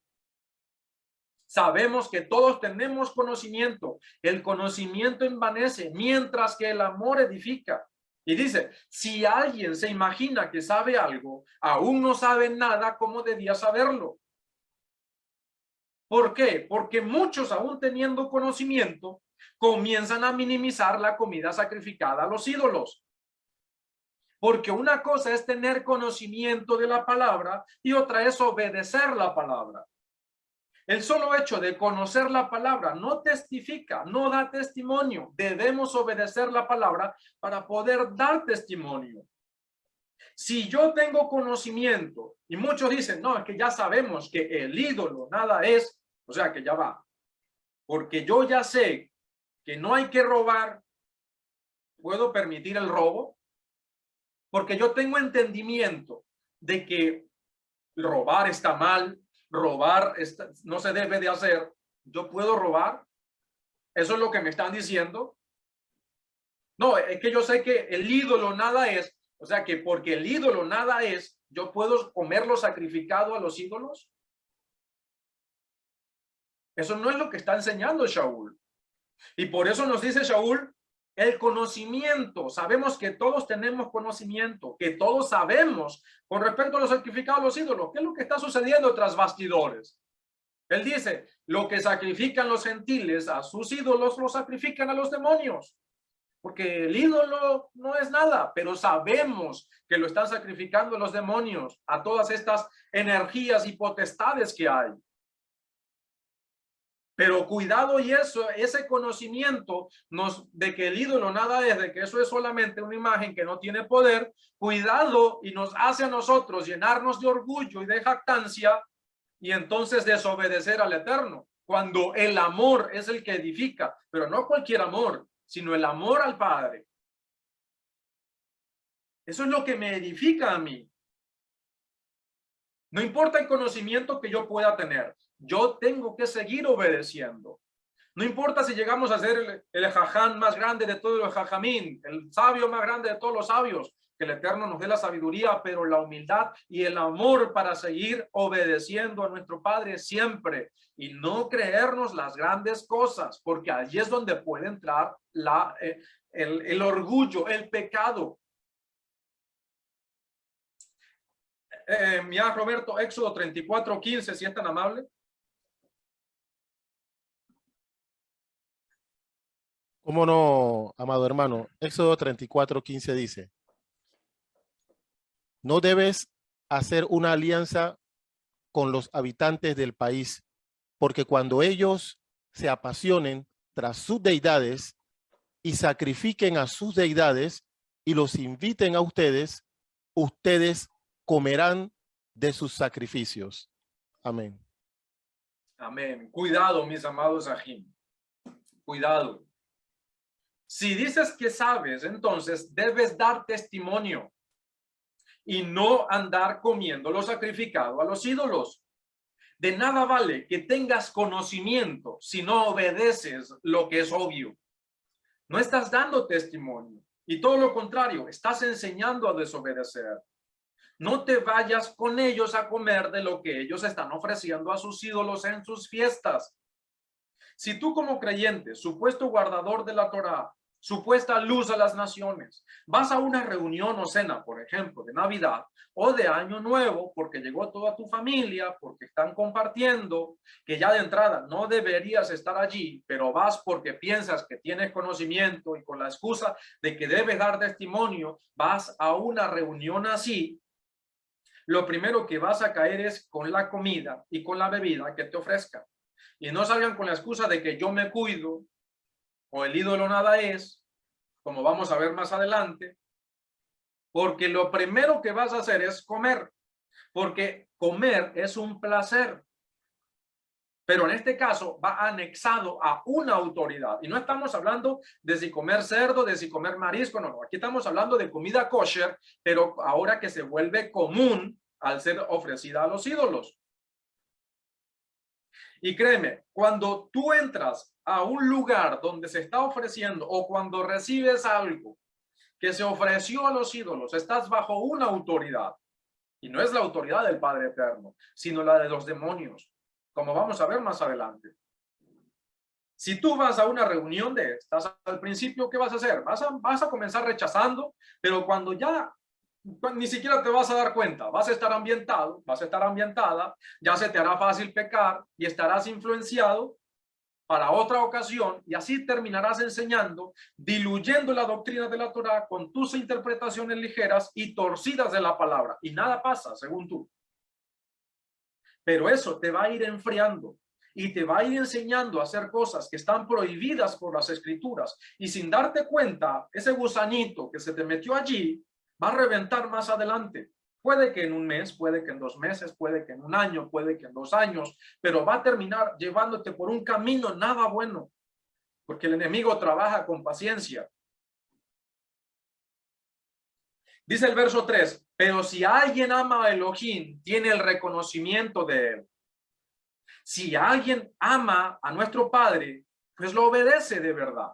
Sabemos que todos tenemos conocimiento. El conocimiento envanece, mientras que el amor edifica. Y dice, si alguien se imagina que sabe algo, aún no sabe nada, ¿cómo debía saberlo? ¿Por qué? Porque muchos, aún teniendo conocimiento, comienzan a minimizar la comida sacrificada a los ídolos. Porque una cosa es tener conocimiento de la palabra y otra es obedecer la palabra. El solo hecho de conocer la palabra no testifica, no da testimonio. Debemos obedecer la palabra para poder dar testimonio. Si yo tengo conocimiento y muchos dicen, no, es que ya sabemos que el ídolo nada es, o sea que ya va. Porque yo ya sé que no hay que robar, ¿puedo permitir el robo? Porque yo tengo entendimiento de que robar está mal, robar no se debe de hacer. ¿Yo puedo robar? ¿Eso es lo que me están diciendo? No, es que yo sé que el ídolo nada es, o sea que porque el ídolo nada es, ¿yo puedo comer lo sacrificado a los ídolos? Eso no es lo que está enseñando Shaul. Y por eso nos dice Shaul, el conocimiento, sabemos que todos tenemos conocimiento, que todos sabemos con respecto a los sacrificados a los ídolos, ¿qué es lo que está sucediendo tras bastidores? Él dice, lo que sacrifican los gentiles a sus ídolos, lo sacrifican a los demonios. Porque el ídolo no es nada, pero sabemos que lo están sacrificando los demonios a todas estas energías y potestades que hay. Pero cuidado, y eso, ese conocimiento de que el ídolo nada es, de que eso es solamente una imagen que no tiene poder, cuidado y nos hace a nosotros llenarnos de orgullo y de jactancia y entonces desobedecer al Eterno, cuando el amor es el que edifica, pero no cualquier amor, sino el amor al Padre. Eso es lo que me edifica a mí. No importa el conocimiento que yo pueda tener, yo tengo que seguir obedeciendo. No importa si llegamos a ser el jaján más grande de todos los jajamín, el sabio más grande de todos los sabios, que el Eterno nos dé la sabiduría, pero la humildad y el amor para seguir obedeciendo a nuestro Padre siempre y no creernos las grandes cosas, porque allí es donde puede entrar el orgullo, el pecado. Mira, Roberto, Éxodo 34:15, si es tan amable. ¿Cómo no, amado hermano? Éxodo 34:15 dice, no debes hacer una alianza con los habitantes del país, porque cuando ellos se apasionen tras sus deidades y sacrifiquen a sus deidades y los inviten a ustedes, ustedes comerán de sus sacrificios. Amén. Amén. Cuidado, mis amados Ajim. Cuidado. Si dices que sabes, entonces debes dar testimonio y no andar comiendo lo sacrificado a los ídolos. De nada vale que tengas conocimiento si no obedeces lo que es obvio. No estás dando testimonio y todo lo contrario, estás enseñando a desobedecer. No te vayas con ellos a comer de lo que ellos están ofreciendo a sus ídolos en sus fiestas. Si tú como creyente, supuesto guardador de la Torá, supuesta luz a las naciones, vas a una reunión o cena, por ejemplo, de Navidad o de Año Nuevo, porque llegó toda tu familia, porque están compartiendo, que ya de entrada no deberías estar allí, pero vas porque piensas que tienes conocimiento y con la excusa de que debes dar testimonio, vas a una reunión así, lo primero que vas a caer es con la comida y con la bebida que te ofrezcan. Y no salgan con la excusa de que yo me cuido o el ídolo nada es, como vamos a ver más adelante, porque lo primero que vas a hacer es comer, porque comer es un placer. Pero en este caso va anexado a una autoridad. Y no estamos hablando de si comer cerdo, de si comer marisco, no. Aquí estamos hablando de comida kosher, pero ahora que se vuelve común al ser ofrecida a los ídolos. Y créeme, cuando tú entras a un lugar donde se está ofreciendo o cuando recibes algo que se ofreció a los ídolos, estás bajo una autoridad. Y no es la autoridad del Padre Eterno, sino la de los demonios, como vamos a ver más adelante. Si tú vas a una reunión de estas, al principio, ¿qué vas a hacer? Vas a comenzar rechazando, pero cuando ya ni siquiera te vas a dar cuenta, vas a estar ambientado, vas a estar ambientada, ya se te hará fácil pecar y estarás influenciado para otra ocasión y así terminarás enseñando, diluyendo la doctrina de la Torá con tus interpretaciones ligeras y torcidas de la palabra y nada pasa según tú. Pero eso te va a ir enfriando y te va a ir enseñando a hacer cosas que están prohibidas por las escrituras y sin darte cuenta, ese gusanito que se te metió allí va a reventar más adelante. Puede que en un mes, puede que en 2 meses, puede que en un año, puede que en 2 años, pero va a terminar llevándote por un camino nada bueno, porque el enemigo trabaja con paciencia. Dice el verso 3, pero si alguien ama a Elohim, tiene el reconocimiento de él. Si alguien ama a nuestro Padre, pues lo obedece de verdad.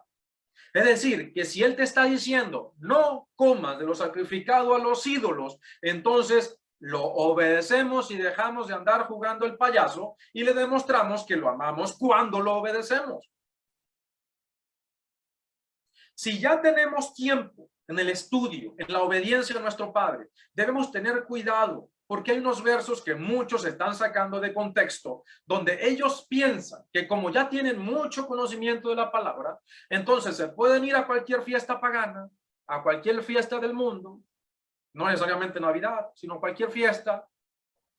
Es decir, que si él te está diciendo, no comas de lo sacrificado a los ídolos, entonces lo obedecemos y dejamos de andar jugando el payaso y le demostramos que lo amamos cuando lo obedecemos. Si ya tenemos tiempo en el estudio, en la obediencia a nuestro Padre, debemos tener cuidado porque hay unos versos que muchos están sacando de contexto, donde ellos piensan que como ya tienen mucho conocimiento de la palabra, entonces se pueden ir a cualquier fiesta pagana, a cualquier fiesta del mundo, no necesariamente Navidad, sino cualquier fiesta,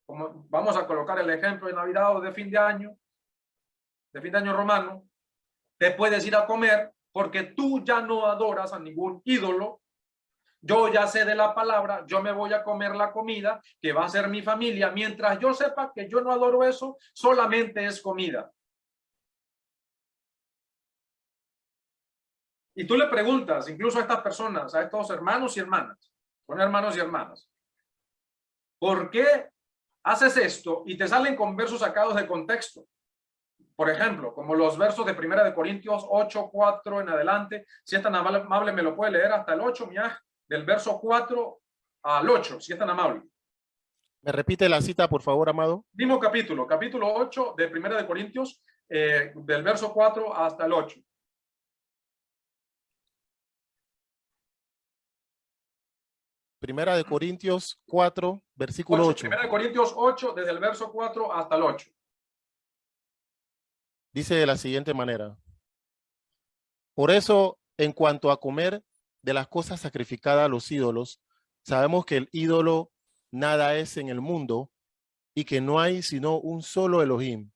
como vamos a colocar el ejemplo de Navidad o de fin de año romano, te puedes ir a comer porque tú ya no adoras a ningún ídolo. Yo ya sé de la palabra, yo me voy a comer la comida que va a ser mi familia. Mientras yo sepa que yo no adoro eso, solamente es comida. Y tú le preguntas, incluso a estas personas, a estos hermanos y hermanas, son hermanos y hermanas, ¿por qué haces esto? Y te salen con versos sacados de contexto. Por ejemplo, como los versos de 1 Corintios 8, 4 en adelante. Si es tan amable, me lo puede leer hasta el 8, del verso 4 al 8, si es tan amable. ¿Me repite la cita, por favor, amado? Mismo capítulo 8 de 1 Corintios, del verso 4 hasta el 8. Primera de Corintios 4, versículo 8. 1 Corintios 8, desde el verso 4 hasta el 8. Dice de la siguiente manera. Por eso, en cuanto a comer de las cosas sacrificadas a los ídolos, sabemos que el ídolo nada es en el mundo y que no hay sino un solo Elohim.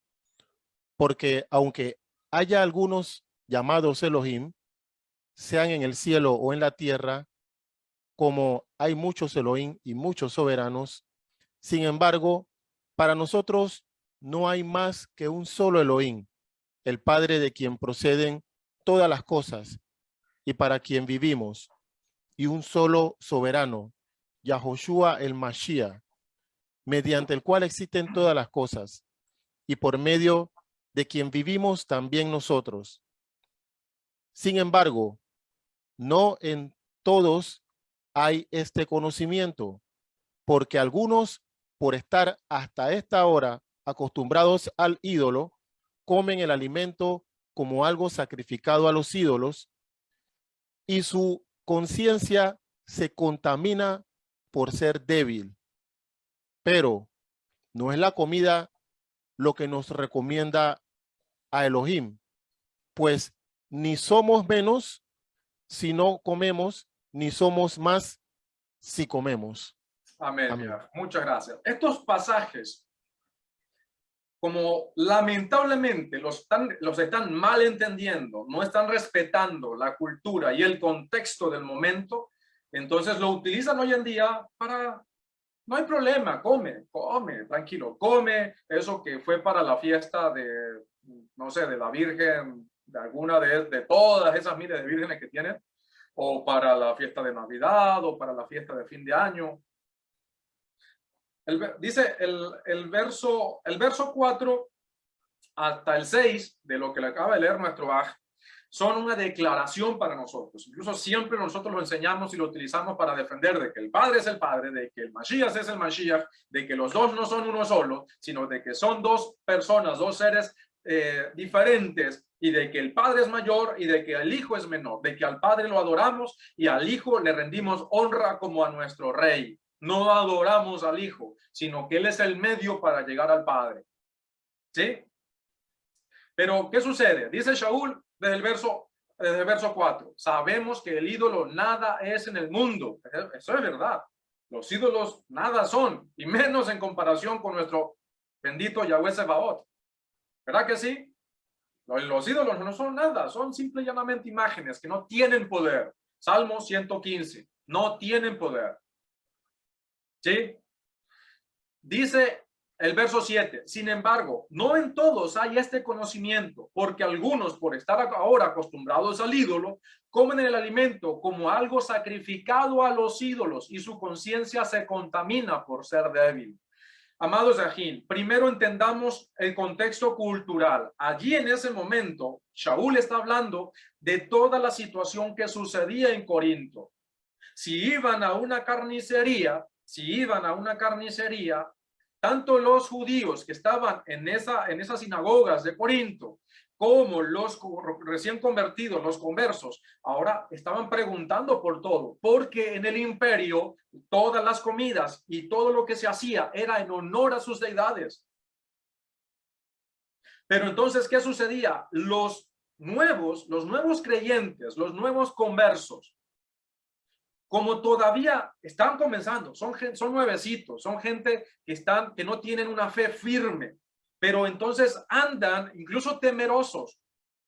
Porque aunque haya algunos llamados Elohim, sean en el cielo o en la tierra, como hay muchos Elohim y muchos soberanos, sin embargo, para nosotros no hay más que un solo Elohim, el Padre de quien proceden todas las cosas y para quien vivimos, y un solo soberano, Yahoshua el Mashiach, mediante el cual existen todas las cosas, y por medio de quien vivimos también nosotros. Sin embargo, no en todos hay este conocimiento, porque algunos, por estar hasta esta hora acostumbrados al ídolo, comen el alimento como algo sacrificado a los ídolos y su conciencia se contamina por ser débil. Pero no es la comida lo que nos recomienda a Elohim, pues ni somos menos si no comemos, ni somos más si comemos. Amén. Amén. Muchas gracias. Estos pasajes como lamentablemente los están mal entendiendo, no están respetando la cultura y el contexto del momento, entonces lo utilizan hoy en día para, no hay problema, come, tranquilo, come eso que fue para la fiesta de, no sé, de la Virgen, de alguna de todas esas miles de vírgenes que tienen, o para la fiesta de Navidad, o para la fiesta de fin de año. Dice el verso 4 hasta el 6 de lo que le acaba de leer nuestro Aj, son una declaración para nosotros. Incluso siempre nosotros lo enseñamos y lo utilizamos para defender de que el Padre es el Padre, de que el Mashiach es el Mashiach, de que los dos no son uno solo, sino de que son dos personas, dos seres diferentes, y de que el Padre es mayor y de que el Hijo es menor, de que al Padre lo adoramos y al Hijo le rendimos honra como a nuestro Rey. No adoramos al Hijo, sino que Él es el medio para llegar al Padre. ¿Sí? Pero, ¿qué sucede? Dice Shaul desde el verso 4. Sabemos que el ídolo nada es en el mundo. Eso es verdad. Los ídolos nada son, y menos en comparación con nuestro bendito Yahweh Sebaot. ¿Verdad que sí? Los ídolos no son nada, son simple y llanamente imágenes que no tienen poder. Salmo 115. No tienen poder. ¿Sí? Dice el verso 7, sin embargo, no en todos hay este conocimiento, porque algunos, por estar ahora acostumbrados al ídolo, comen el alimento como algo sacrificado a los ídolos y su conciencia se contamina por ser débil. Amados Ajín, primero entendamos el contexto cultural. Allí en ese momento, Shaul está hablando de toda la situación que sucedía en Corinto. Si iban a una carnicería, tanto los judíos que estaban en esas sinagogas de Corinto, como los recién convertidos, los conversos, ahora estaban preguntando por todo, porque en el imperio todas las comidas y todo lo que se hacía era en honor a sus deidades. Pero entonces, ¿qué sucedía? Los nuevos creyentes, los nuevos conversos, como todavía están comenzando, son nuevecitos, son gente que no tienen una fe firme, pero entonces andan incluso temerosos.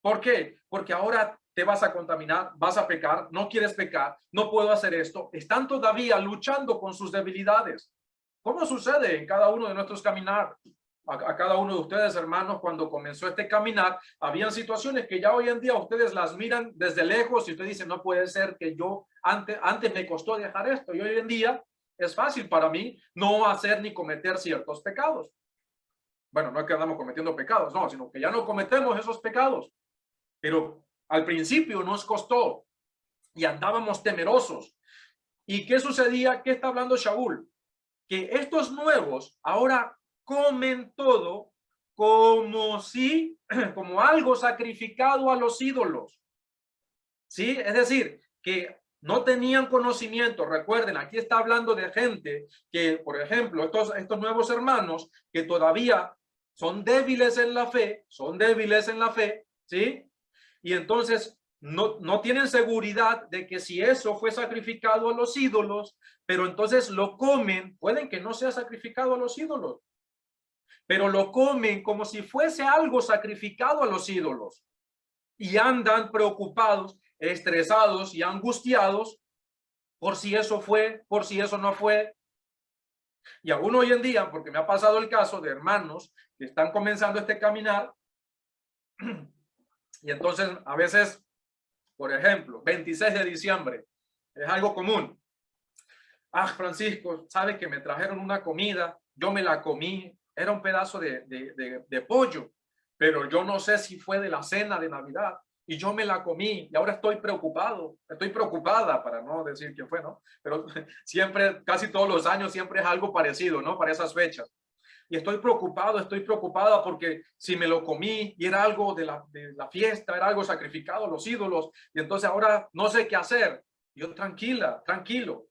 ¿Por qué? Porque ahora te vas a contaminar, vas a pecar, no quieres pecar, no puedo hacer esto. Están todavía luchando con sus debilidades. ¿Cómo sucede en cada uno de nuestros caminar? A cada uno de ustedes, hermanos, cuando comenzó este caminar, habían situaciones que ya hoy en día ustedes las miran desde lejos y usted dice, no puede ser que yo antes me costó dejar esto y hoy en día es fácil para mí no hacer ni cometer ciertos pecados. Bueno, no es que andamos cometiendo pecados, no, sino que ya no cometemos esos pecados. Pero al principio nos costó y andábamos temerosos. ¿Y qué sucedía? ¿Qué está hablando Shaul? Que estos nuevos ahora comen todo como algo sacrificado a los ídolos. ¿Sí? Es decir, que no tenían conocimiento. Recuerden, aquí está hablando de gente que, por ejemplo, estos nuevos hermanos que todavía son débiles en la fe, ¿sí? Y entonces no tienen seguridad de que si eso fue sacrificado a los ídolos, pero entonces lo comen, pueden que no sea sacrificado a los ídolos, pero lo comen como si fuese algo sacrificado a los ídolos y andan preocupados, estresados y angustiados por si eso fue, por si eso no fue. Y aún hoy en día, porque me ha pasado el caso de hermanos que están comenzando este caminar y entonces a veces, por ejemplo, 26 de diciembre, es algo común. Francisco, ¿sabe que me trajeron una comida? Yo me la comí, era un pedazo de pollo, pero yo no sé si fue de la cena de Navidad y yo me la comí y ahora estoy preocupada para no decir quién fue, ¿no? Pero siempre, casi todos los años, siempre es algo parecido, ¿no? Para esas fechas. Y estoy preocupada porque si me lo comí y era algo de la fiesta, era algo sacrificado a los ídolos, y entonces ahora no sé qué hacer. Yo tranquilo,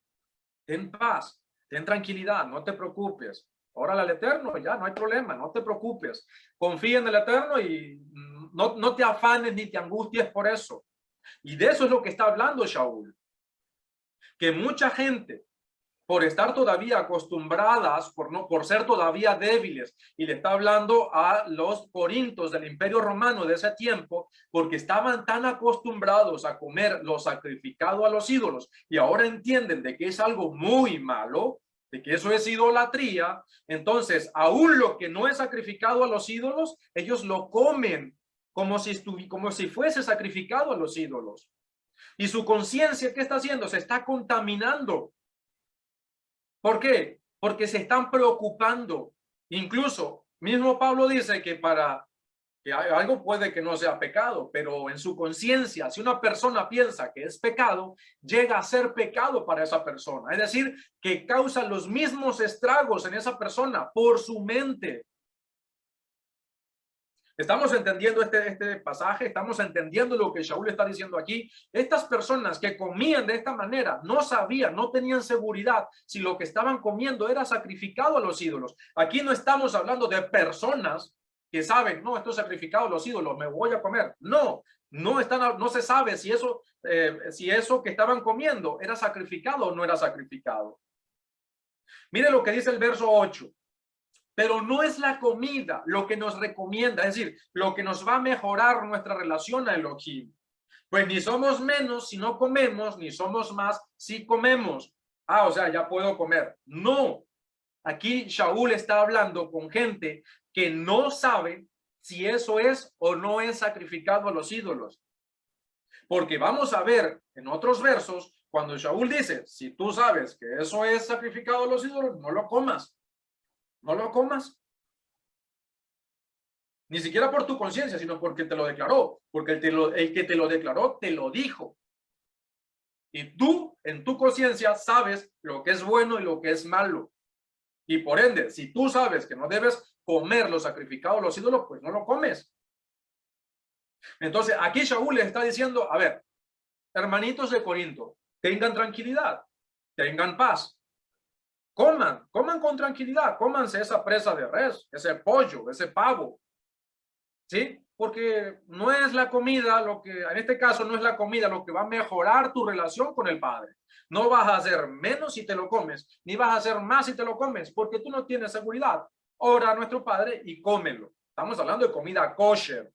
ten paz, ten tranquilidad, no te preocupes. Órale al Eterno, ya no hay problema, no te preocupes. Confía en el Eterno y no te afanes ni te angusties por eso. Y de eso es lo que está hablando Shaul. Que mucha gente por estar todavía acostumbradas, por ser todavía débiles. Y le está hablando a los corintios del Imperio Romano de ese tiempo, porque estaban tan acostumbrados a comer lo sacrificado a los ídolos y ahora entienden de que es algo muy malo, de que eso es idolatría. Entonces, aún lo que no es sacrificado a los ídolos, ellos lo comen como si fuese sacrificado a los ídolos. Y su conciencia, ¿qué está haciendo? Se está contaminando. ¿Por qué? Porque se están preocupando. Incluso, mismo Pablo dice que para que algo puede que no sea pecado, pero en su conciencia, si una persona piensa que es pecado, llega a ser pecado para esa persona. Es decir, que causa los mismos estragos en esa persona por su mente. Estamos entendiendo este pasaje, estamos entendiendo lo que Shaul está diciendo aquí. Estas personas que comían de esta manera no sabían, no tenían seguridad si lo que estaban comiendo era sacrificado a los ídolos. Aquí no estamos hablando de personas que saben, no, esto es sacrificado a los ídolos, me voy a comer. No, no se sabe si eso que estaban comiendo era sacrificado o no era sacrificado. Mire lo que dice el verso 8. Pero no es la comida lo que nos recomienda, es decir, lo que nos va a mejorar nuestra relación a Elohim. Pues ni somos menos si no comemos, ni somos más si comemos. O sea, ya puedo comer. No. Aquí Shaul está hablando con gente que no sabe si eso es o no es sacrificado a los ídolos. Porque vamos a ver en otros versos, cuando Shaul dice, si tú sabes que eso es sacrificado a los ídolos, no lo comas. No lo comas. Ni siquiera por tu conciencia, sino porque te lo declaró. Porque el que te lo declaró, te lo dijo. Y tú, en tu conciencia, sabes lo que es bueno y lo que es malo. Y por ende, si tú sabes que no debes comer lo sacrificado a los ídolos, pues no lo comes. Entonces, aquí Shaul le está diciendo, a ver, hermanitos de Corinto, tengan tranquilidad, tengan paz. Coman con tranquilidad, cómanse esa presa de res, ese pollo, ese pavo, ¿sí? Porque no es la comida lo que, en este caso no es la comida lo que va a mejorar tu relación con el Padre. No vas a hacer menos si te lo comes, ni vas a hacer más si te lo comes, porque tú no tienes seguridad. Ora a nuestro Padre y cómelo. Estamos hablando de comida kosher,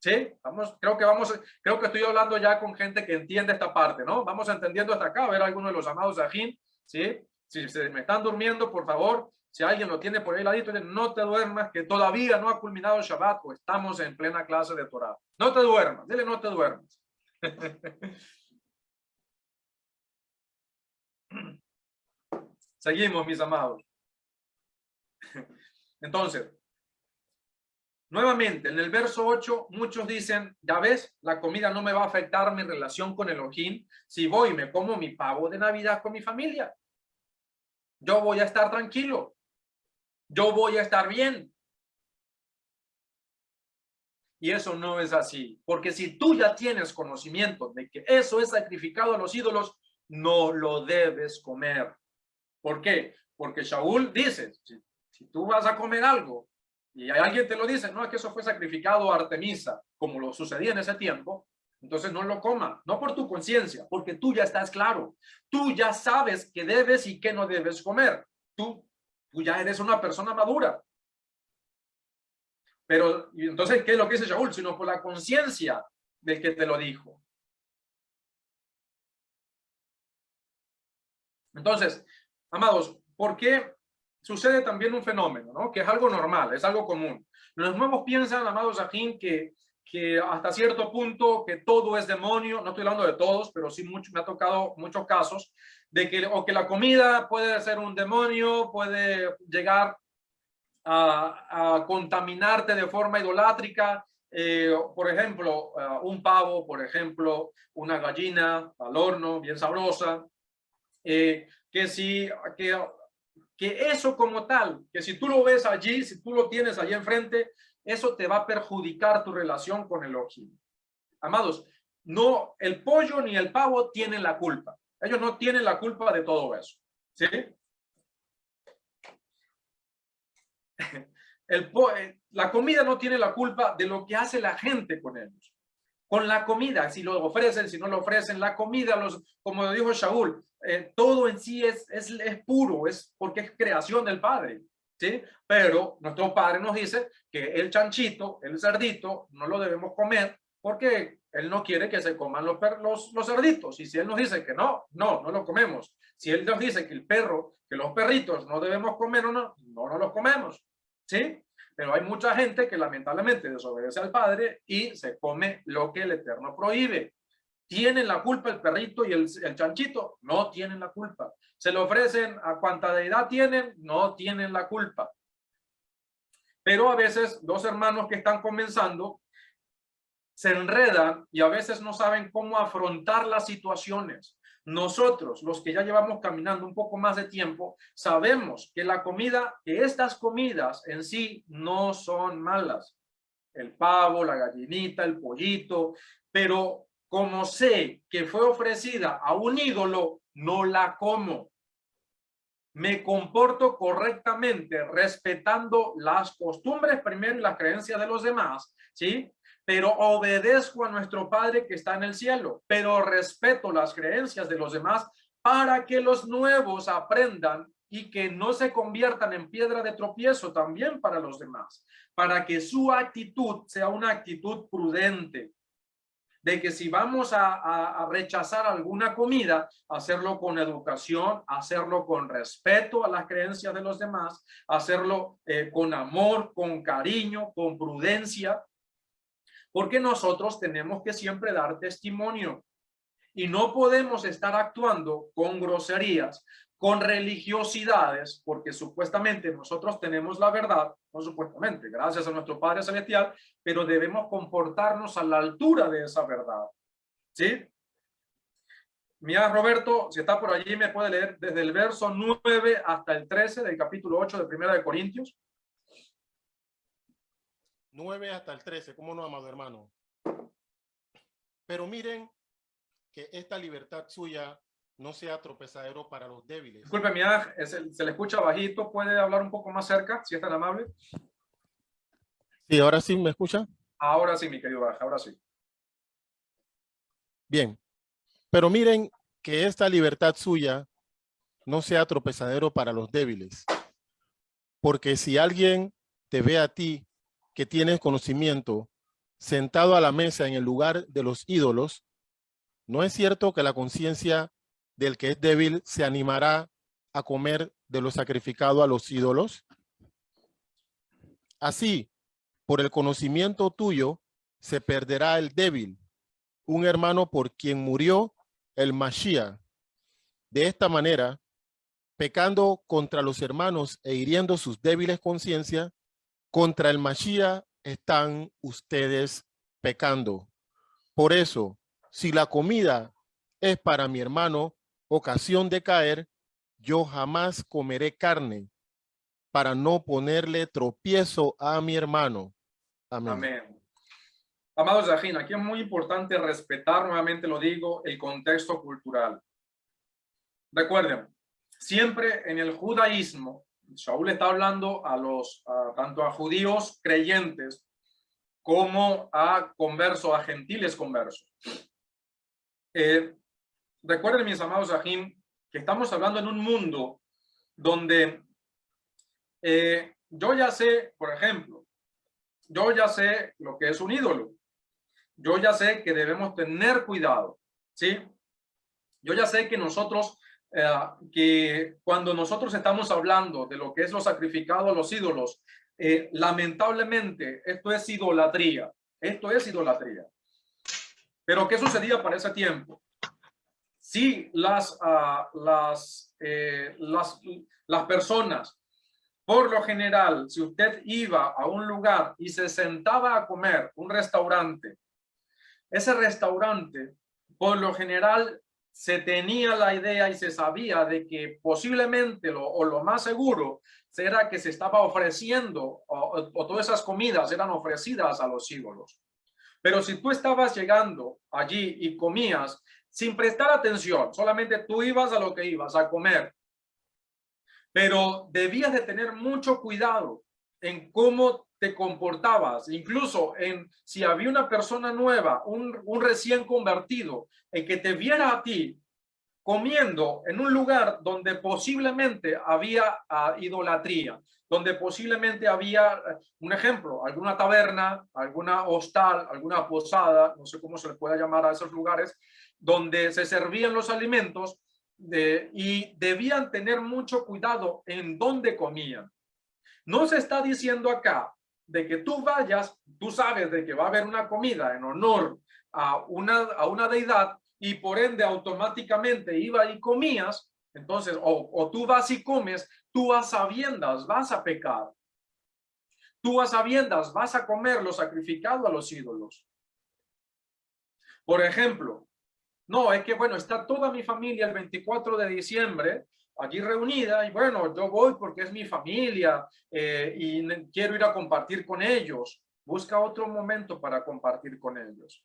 ¿sí? Creo que estoy hablando ya con gente que entiende esta parte, ¿no? Vamos entendiendo hasta acá, a ver alguno de los amados Ajín, ¿sí? Si se me están durmiendo, por favor, si alguien lo tiene por ahí ladito, no te duermas, que todavía no ha culminado el Shabbat o estamos en plena clase de Torah. No te duermas, dile no te duermas. Seguimos, mis amados. Entonces, nuevamente, en el verso 8, muchos dicen, ya ves, la comida no me va a afectar mi relación con Elohim si voy y me como mi pavo de Navidad con mi familia. Yo voy a estar tranquilo. Yo voy a estar bien. Y eso no es así. Porque si tú ya tienes conocimiento de que eso es sacrificado a los ídolos, no lo debes comer. ¿Por qué? Porque Shaul dice, si tú vas a comer algo y alguien te lo dice, no, es que eso fue sacrificado a Artemisa, como lo sucedía en ese tiempo, entonces no lo coma, no por tu conciencia, porque tú ya estás claro. Tú ya sabes qué debes y qué no debes comer. Tú ya eres una persona madura. Pero, y entonces, ¿qué es lo que dice Shaul? Sino por la conciencia del que te lo dijo. Entonces, amados, ¿por qué sucede también un fenómeno, ¿no? Que es algo normal, es algo común? Los nuevos piensan, amados Ajín, que hasta cierto punto que todo es demonio. No estoy hablando de todos, pero sí me ha tocado muchos casos de que, o que la comida puede ser un demonio, puede llegar a contaminarte de forma idolátrica. Por ejemplo, un pavo, por ejemplo, una gallina al horno, bien sabrosa, que eso como tal, que si tú lo ves allí, si tú lo tienes allí enfrente, eso te va a perjudicar tu relación con Elohim. Amados, no, el pollo ni el pavo tienen la culpa. Ellos no tienen la culpa de todo eso, ¿sí? La comida no tiene la culpa de lo que hace la gente con ellos. con la comida, si lo ofrecen, si no lo ofrecen, la comida, como dijo Shaul, todo en sí es puro, es porque es creación del Padre, ¿sí? Pero nuestro Padre nos dice que el chanchito, el cerdito, no lo debemos comer porque Él no quiere que se coman los cerditos. Y si Él nos dice que no lo comemos. Si Él nos dice que el perro, que los perritos no debemos comer, no los comemos, ¿sí? Pero hay mucha gente que lamentablemente desobedece al Padre y se come lo que el Eterno prohíbe. ¿Tienen la culpa el perrito y el chanchito? No tienen la culpa. ¿Se le ofrecen a cuánta deidad tienen? No tienen la culpa. Pero a veces dos hermanos que están comenzando se enredan y a veces no saben cómo afrontar las situaciones. Nosotros, los que ya llevamos caminando un poco más de tiempo, sabemos que que estas comidas en sí no son malas. El pavo, la gallinita, el pollito, pero como sé que fue ofrecida a un ídolo, no la como. Me comporto correctamente, respetando las costumbres primero y las creencias de los demás, ¿sí? Pero obedezco a nuestro Padre que está en el cielo, pero respeto las creencias de los demás para que los nuevos aprendan y que no se conviertan en piedra de tropiezo también para los demás, para que su actitud sea una actitud prudente, de que si vamos a rechazar alguna comida, hacerlo con educación, hacerlo con respeto a las creencias de los demás, hacerlo con amor, con cariño, con prudencia, porque nosotros tenemos que siempre dar testimonio y no podemos estar actuando con groserías, con religiosidades, porque supuestamente nosotros tenemos la verdad, no supuestamente, gracias a nuestro Padre Celestial, pero debemos comportarnos a la altura de esa verdad, ¿sí? Mira, Roberto, si está por allí, me puede leer desde el verso 9 hasta el 13 del capítulo 8 de Primera de Corintios. 9 hasta el 13, ¿cómo no, amado hermano? Pero miren que esta libertad suya no sea tropezadero para los débiles. Disculpe, mira, se le escucha bajito, ¿puede hablar un poco más cerca, si es tan amable? Sí, ahora sí me escucha. Ahora sí, mi querido Baja, ahora sí. Bien, pero miren que esta libertad suya no sea tropezadero para los débiles. Porque si alguien te ve a ti que tienes conocimiento sentado a la mesa en el lugar de los ídolos, ¿no es cierto que la conciencia del que es débil se animará a comer de lo sacrificado a los ídolos? Así, por el conocimiento tuyo, se perderá el débil, un hermano por quien murió el Mashiach. De esta manera, pecando contra los hermanos e hiriendo sus débiles conciencias, contra el Mashiach están ustedes pecando. Por eso, si la comida es para mi hermano ocasión de caer, yo jamás comeré carne para no ponerle tropiezo a mi hermano. Amén. Amén. Amados Yajín, aquí es muy importante respetar, nuevamente lo digo, el contexto cultural. Recuerden, siempre en el judaísmo, Shaul está hablando tanto a judíos creyentes como a conversos, a gentiles conversos. Recuerden, mis amados Yajín, que estamos hablando en un mundo donde yo ya sé, por ejemplo, yo ya sé lo que es un ídolo. Yo ya sé que debemos tener cuidado, ¿sí? Yo ya sé que nosotros, que cuando nosotros estamos hablando de lo que es lo sacrificado a los ídolos, lamentablemente esto es idolatría. Esto es idolatría. Pero ¿qué sucedía para ese tiempo? Si las personas, por lo general, si usted iba a un lugar y se sentaba a comer, un restaurante, ese restaurante, por lo general, se tenía la idea y se sabía de que posiblemente lo más seguro era que se estaba ofreciendo o todas esas comidas eran ofrecidas a los ídolos. Pero si tú estabas llegando allí y comías sin prestar atención, solamente tú ibas a lo que ibas a comer, pero debías de tener mucho cuidado en cómo te comportabas, incluso si había una persona nueva, un recién convertido, el que te viera a ti comiendo en un lugar donde posiblemente había idolatría, donde posiblemente había, un ejemplo, alguna taberna, alguna hostal, alguna posada, no sé cómo se le pueda llamar a esos lugares, donde se servían los alimentos y debían tener mucho cuidado en dónde comían. No se está diciendo acá de que tú vayas, tú sabes de que va a haber una comida en honor a una deidad y por ende automáticamente iba y comías, entonces, o tú vas y comes, tú a sabiendas vas a pecar. Tú a sabiendas vas a comer lo sacrificado a los ídolos. Por ejemplo, no, es que bueno, está toda mi familia el 24 de diciembre allí reunida y bueno, yo voy porque es mi familia y quiero ir a compartir con ellos. Busca otro momento para compartir con ellos.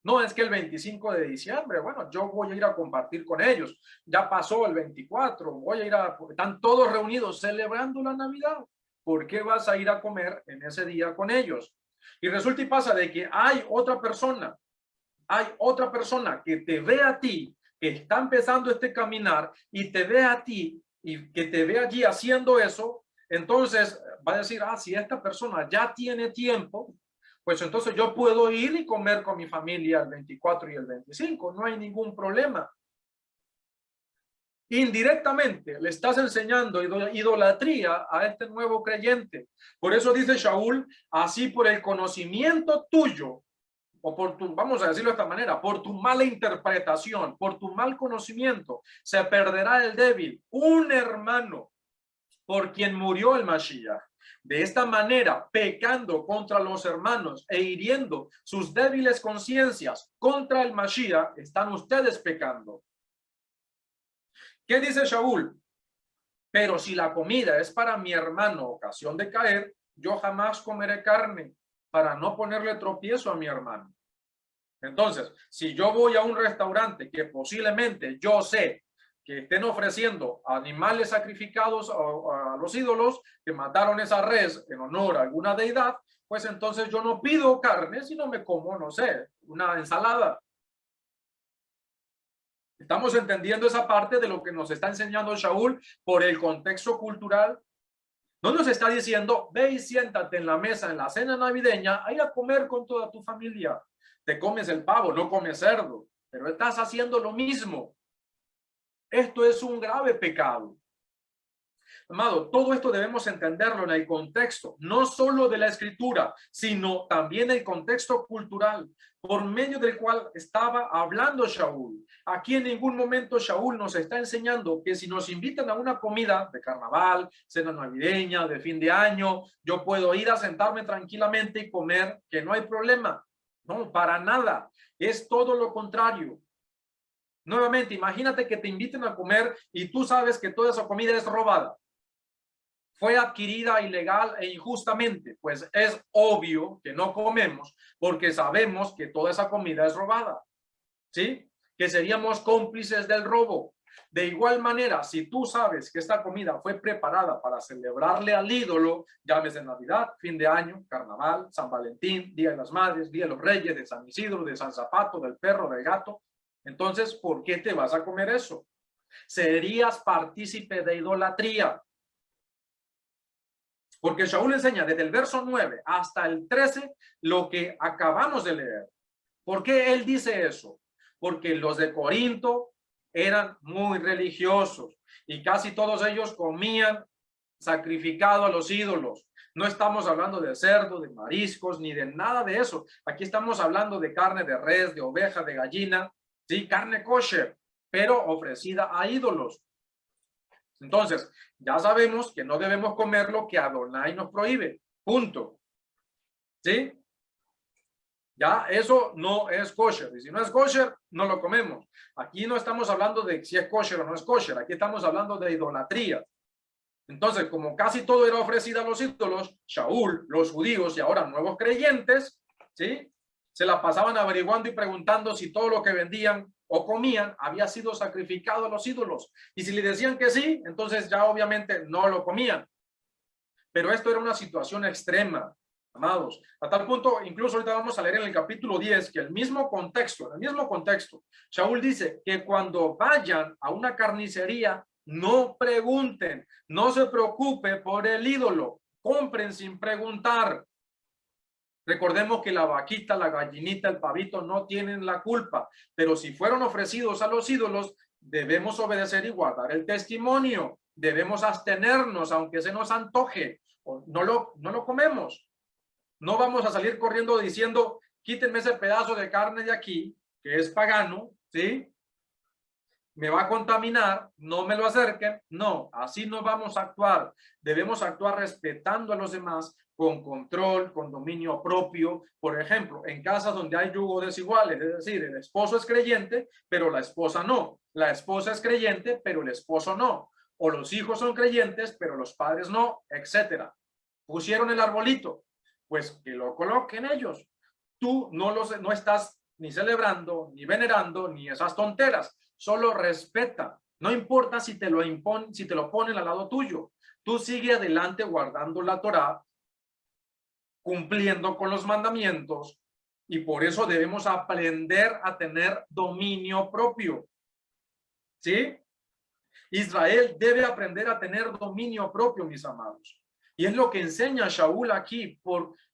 No, es que el 25 de diciembre, bueno, yo voy a ir a compartir con ellos. Ya pasó el 24, voy a ir están todos reunidos celebrando la Navidad. ¿Por qué vas a ir a comer en ese día con ellos? Y resulta y pasa de que hay otra persona que te ve a ti, que está empezando este caminar y te ve a ti y que te ve allí haciendo eso, entonces va a decir, si esta persona ya tiene tiempo, pues entonces yo puedo ir y comer con mi familia el 24 y el 25, no hay ningún problema. Indirectamente le estás enseñando idolatría a este nuevo creyente. Por eso dice Shaul, así por el conocimiento tuyo, o por tu, vamos a decirlo de esta manera, por tu mala interpretación, por tu mal conocimiento, se perderá el débil, un hermano por quien murió el Mashiach. De esta manera, pecando contra los hermanos e hiriendo sus débiles conciencias contra el Mashiach, están ustedes pecando. ¿Qué dice Shaul? Pero si la comida es para mi hermano ocasión de caer, yo jamás comeré carne para no ponerle tropiezo a mi hermano. Entonces, si yo voy a un restaurante que posiblemente yo sé que estén ofreciendo animales sacrificados a los ídolos, que mataron esa res en honor a alguna deidad, pues entonces yo no pido carne, sino me como, no sé, una ensalada. Estamos entendiendo esa parte de lo que nos está enseñando Shaul por el contexto cultural. No nos está diciendo, ve y siéntate en la mesa en la cena navideña a ir a comer con toda tu familia. Te comes el pavo, no comes cerdo, pero estás haciendo lo mismo. Esto es un grave pecado. Amado, todo esto debemos entenderlo en el contexto, no solo de la escritura, sino también el contexto cultural, por medio del cual estaba hablando Shaul. Aquí en ningún momento Shaul nos está enseñando que si nos invitan a una comida de carnaval, cena navideña, de fin de año, yo puedo ir a sentarme tranquilamente y comer, que no hay problema. No, para nada. Es todo lo contrario. Nuevamente, imagínate que te inviten a comer y tú sabes que toda esa comida es robada. Fue adquirida ilegal e injustamente, pues es obvio que no comemos porque sabemos que toda esa comida es robada, ¿sí? Que seríamos cómplices del robo. De igual manera, si tú sabes que esta comida fue preparada para celebrarle al ídolo, llámese Navidad, fin de año, Carnaval, San Valentín, Día de las Madres, Día de los Reyes, de San Isidro, de San Zapato, del perro, del gato, entonces, ¿por qué te vas a comer eso? Serías partícipe de idolatría. Porque Shaul enseña desde el verso 9 hasta el 13 lo que acabamos de leer. ¿Por qué él dice eso? Porque los de Corinto eran muy religiosos y casi todos ellos comían sacrificado a los ídolos. No estamos hablando de cerdo, de mariscos, ni de nada de eso. Aquí estamos hablando de carne de res, de oveja, de gallina, sí, carne kosher, pero ofrecida a ídolos. Entonces, ya sabemos que no debemos comer lo que Adonai nos prohíbe. Punto. ¿Sí? Ya eso no es kosher. Y si no es kosher, no lo comemos. Aquí no estamos hablando de si es kosher o no es kosher. Aquí estamos hablando de idolatría. Entonces, como casi todo era ofrecido a los ídolos, Shaul, los judíos y ahora nuevos creyentes, ¿sí? Se la pasaban averiguando y preguntando si todo lo que vendían o comían había sido sacrificado a los ídolos. Y si le decían que sí, entonces ya obviamente no lo comían. pero esto era una situación extrema, amados, a tal punto, incluso ahorita vamos a leer en el capítulo 10, que en el mismo contexto, Shaul dice que cuando vayan a una carnicería, no pregunten, no se preocupe por el ídolo, compren sin preguntar. Recordemos que la vaquita, la gallinita, el pavito no tienen la culpa, pero si fueron ofrecidos a los ídolos, debemos obedecer y guardar el testimonio. Debemos abstenernos, aunque se nos antoje. No lo comemos. No vamos a salir corriendo diciendo, quítenme ese pedazo de carne de aquí, que es pagano, ¿sí? Me va a contaminar, no me lo acerquen. No, así no vamos a actuar. Debemos actuar respetando a los demás, con control, con dominio propio. Por ejemplo, en casas donde hay yugos desiguales, es decir, el esposo es creyente, pero la esposa no. La esposa es creyente, pero el esposo no. O los hijos son creyentes, pero los padres no, etcétera. Pusieron el arbolito, pues que lo coloquen ellos. Tú no estás ni celebrando, ni venerando, ni esas tonteras. Solo respeta. No importa si te lo imponen, si te lo ponen al lado tuyo. Tú sigue adelante guardando la Torá, cumpliendo con los mandamientos, y por eso debemos aprender a tener dominio propio. ¿Sí? Israel debe aprender a tener dominio propio, mis amados. Y es lo que enseña Shaul aquí,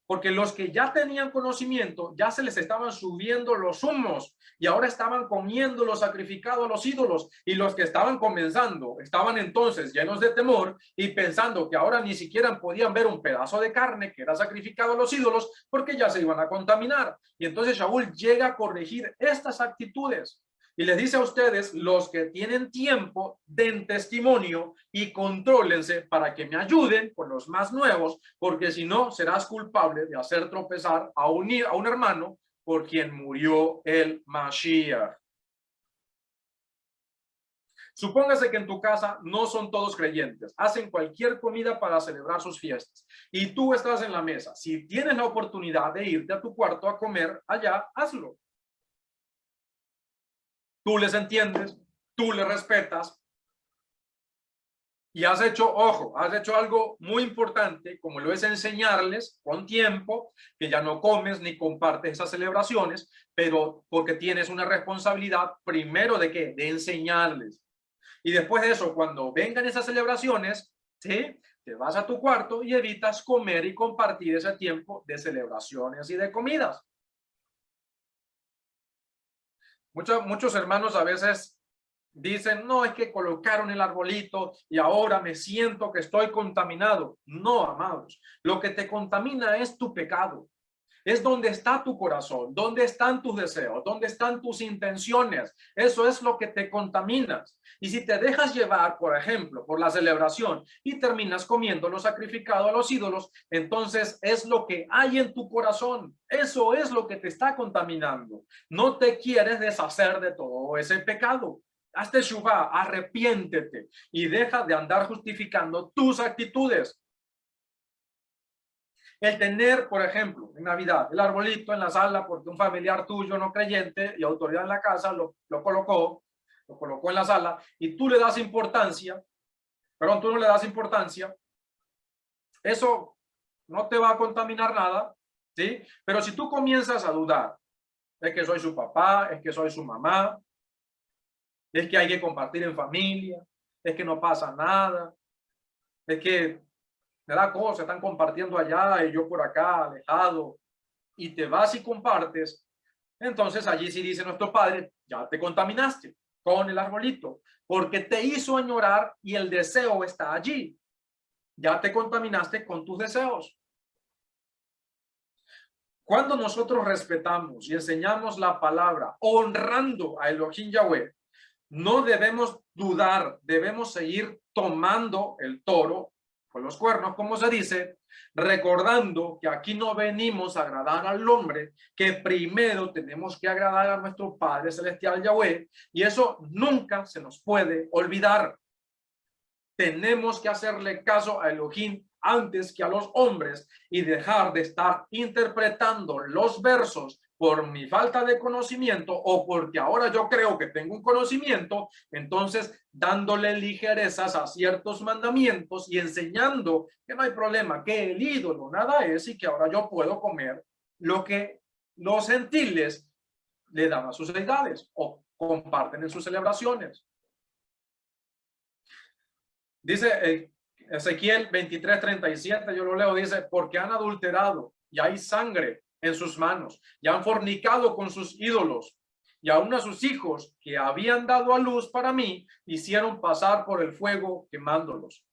porque los que ya tenían conocimiento, ya se les estaban subiendo los humos y ahora estaban comiendo lo sacrificado a los ídolos, y los que estaban comenzando estaban entonces llenos de temor y pensando que ahora ni siquiera podían ver un pedazo de carne que era sacrificado a los ídolos porque ya se iban a contaminar. Y entonces Shaul llega a corregir estas actitudes. Y les dice a ustedes, los que tienen tiempo, den testimonio y contrólense para que me ayuden con los más nuevos, porque si no, serás culpable de hacer tropezar a un hermano por quien murió el Mashiach. Supóngase que en tu casa no son todos creyentes, hacen cualquier comida para celebrar sus fiestas y tú estás en la mesa. Si tienes la oportunidad de irte a tu cuarto a comer allá, hazlo. Tú les entiendes, tú les respetas y has hecho algo muy importante, como lo es enseñarles con tiempo que ya no comes ni compartes esas celebraciones, pero porque tienes una responsabilidad primero de ¿qué? De enseñarles. Y después de eso, cuando vengan esas celebraciones, ¿sí? Te vas a tu cuarto y evitas comer y compartir ese tiempo de celebraciones y de comidas. Muchos hermanos a veces dicen, no, es que colocaron el arbolito y ahora me siento que estoy contaminado. No, amados, lo que te contamina es tu pecado. Es donde está tu corazón, dónde están tus deseos, dónde están tus intenciones. Eso es lo que te contaminas. Y si te dejas llevar, por ejemplo, por la celebración y terminas comiendo lo sacrificado a los ídolos, entonces es lo que hay en tu corazón. Eso es lo que te está contaminando. No te quieres deshacer de todo ese pecado. Hazte shuvá, arrepiéntete y deja de andar justificando tus actitudes. El tener, por ejemplo, en Navidad, el arbolito en la sala porque un familiar tuyo no creyente y autoridad en la casa lo colocó en la sala y tú le das importancia, perdón, tú no le das importancia, eso no te va a contaminar nada, ¿sí? Pero si tú comienzas a dudar, es que soy su papá, es que soy su mamá, es que hay que compartir en familia, es que no pasa nada, es que me da cosa, están compartiendo allá y yo por acá, alejado, y te vas y compartes, entonces allí sí dice nuestro Padre, ya te contaminaste con el arbolito, porque te hizo añorar y el deseo está allí. Ya te contaminaste con tus deseos. Cuando nosotros respetamos y enseñamos la palabra, honrando a Elohim Yahweh, no debemos dudar, debemos seguir tomando el toro con los cuernos, como se dice, recordando que aquí no venimos a agradar al hombre, que primero tenemos que agradar a nuestro Padre Celestial Yahweh, y eso nunca se nos puede olvidar. Tenemos que hacerle caso a Elohim antes que a los hombres y dejar de estar interpretando los versos por mi falta de conocimiento o porque ahora yo creo que tengo un conocimiento, entonces dándole ligerezas a ciertos mandamientos y enseñando que no hay problema, que el ídolo nada es y que ahora yo puedo comer lo que los gentiles le dan a sus deidades o comparten en sus celebraciones. Dice Ezequiel 23:37, yo lo leo, dice, porque han adulterado y hay sangre en sus manos y han fornicado con sus ídolos y aún a sus hijos que habían dado a luz para mí hicieron pasar por el fuego quemándolos.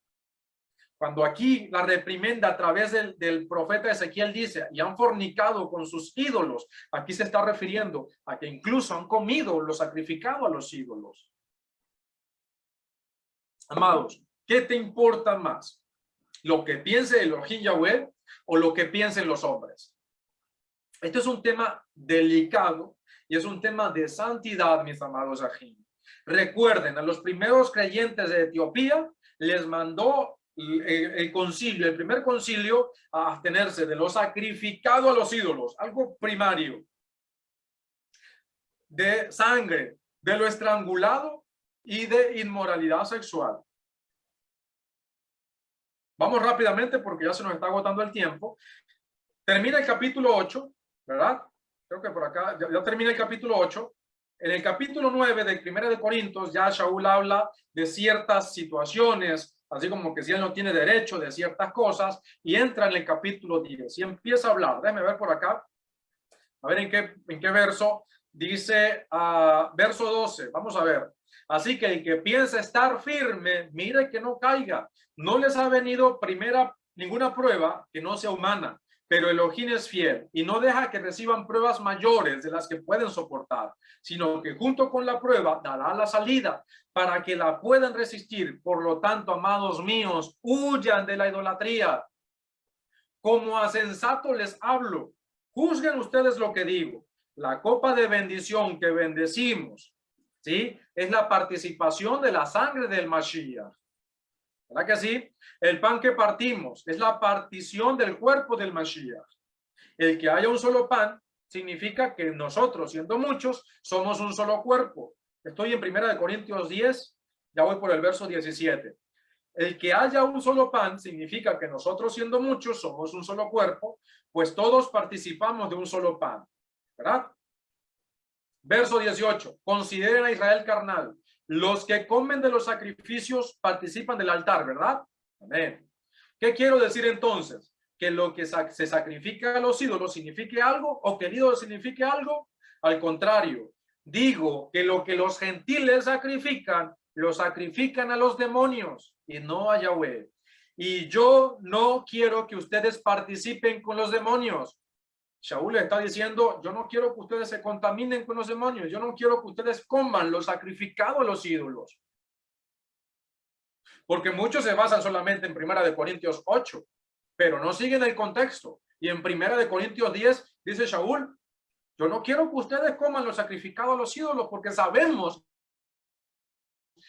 Cuando aquí la reprimenda a través del profeta Ezequiel dice, y han fornicado con sus ídolos, aquí se está refiriendo a que incluso han comido lo sacrificado a los ídolos. Amados, ¿qué te importa más? ¿Lo que piense Elohim Yahweh o lo que piensen los hombres? Este es un tema delicado y es un tema de santidad, mis amados Ajim. Recuerden, a los primeros creyentes de Etiopía les mandó el concilio, el primer concilio, a abstenerse de lo sacrificado a los ídolos, algo primario, de sangre, de lo estrangulado y de inmoralidad sexual. Vamos rápidamente porque ya se nos está agotando el tiempo. Termina el capítulo 8, ¿verdad? Creo que por acá ya termina el capítulo 8. En el capítulo 9 de Primera de Corintios ya Shaul habla de ciertas situaciones, así como que si él no tiene derecho de ciertas cosas, y entra en el capítulo 10 y empieza a hablar. Déjame ver por acá, a ver en qué verso. Dice verso 12, vamos a ver. Así que el que piensa estar firme, mire que no caiga. No les ha venido ninguna prueba que no sea humana, pero Elohim es fiel y no deja que reciban pruebas mayores de las que pueden soportar, sino que junto con la prueba dará la salida para que la puedan resistir. Por lo tanto, amados míos, huyan de la idolatría. Como a sensato les hablo, juzguen ustedes lo que digo. La copa de bendición que bendecimos, ¿sí? Es la participación de la sangre del Mashiach. ¿Verdad que sí? El pan que partimos es la partición del cuerpo del Mashiach. El que haya un solo pan significa que nosotros, siendo muchos, somos un solo cuerpo. Estoy en Primera de Corintios 10, ya voy por el verso 17. El que haya un solo pan significa que nosotros, siendo muchos, somos un solo cuerpo, pues todos participamos de un solo pan. ¿Verdad? Verso 18. Consideren a Israel carnal. Los que comen de los sacrificios participan del altar, ¿verdad? Amén. ¿Qué quiero decir entonces? ¿Que lo que se sacrifica a los ídolos signifique algo o que el ídolo signifique algo? Al contrario, digo que lo que los gentiles sacrifican, lo sacrifican a los demonios y no a Yahweh. Y yo no quiero que ustedes participen con los demonios. Shaul está diciendo, yo no quiero que ustedes se contaminen con los demonios, yo no quiero que ustedes coman lo sacrificado a los ídolos. Porque muchos se basan solamente en Primera de Corintios 8, pero no siguen el contexto. Y en Primera de Corintios 10 dice Shaul, yo no quiero que ustedes coman lo sacrificado a los ídolos porque sabemos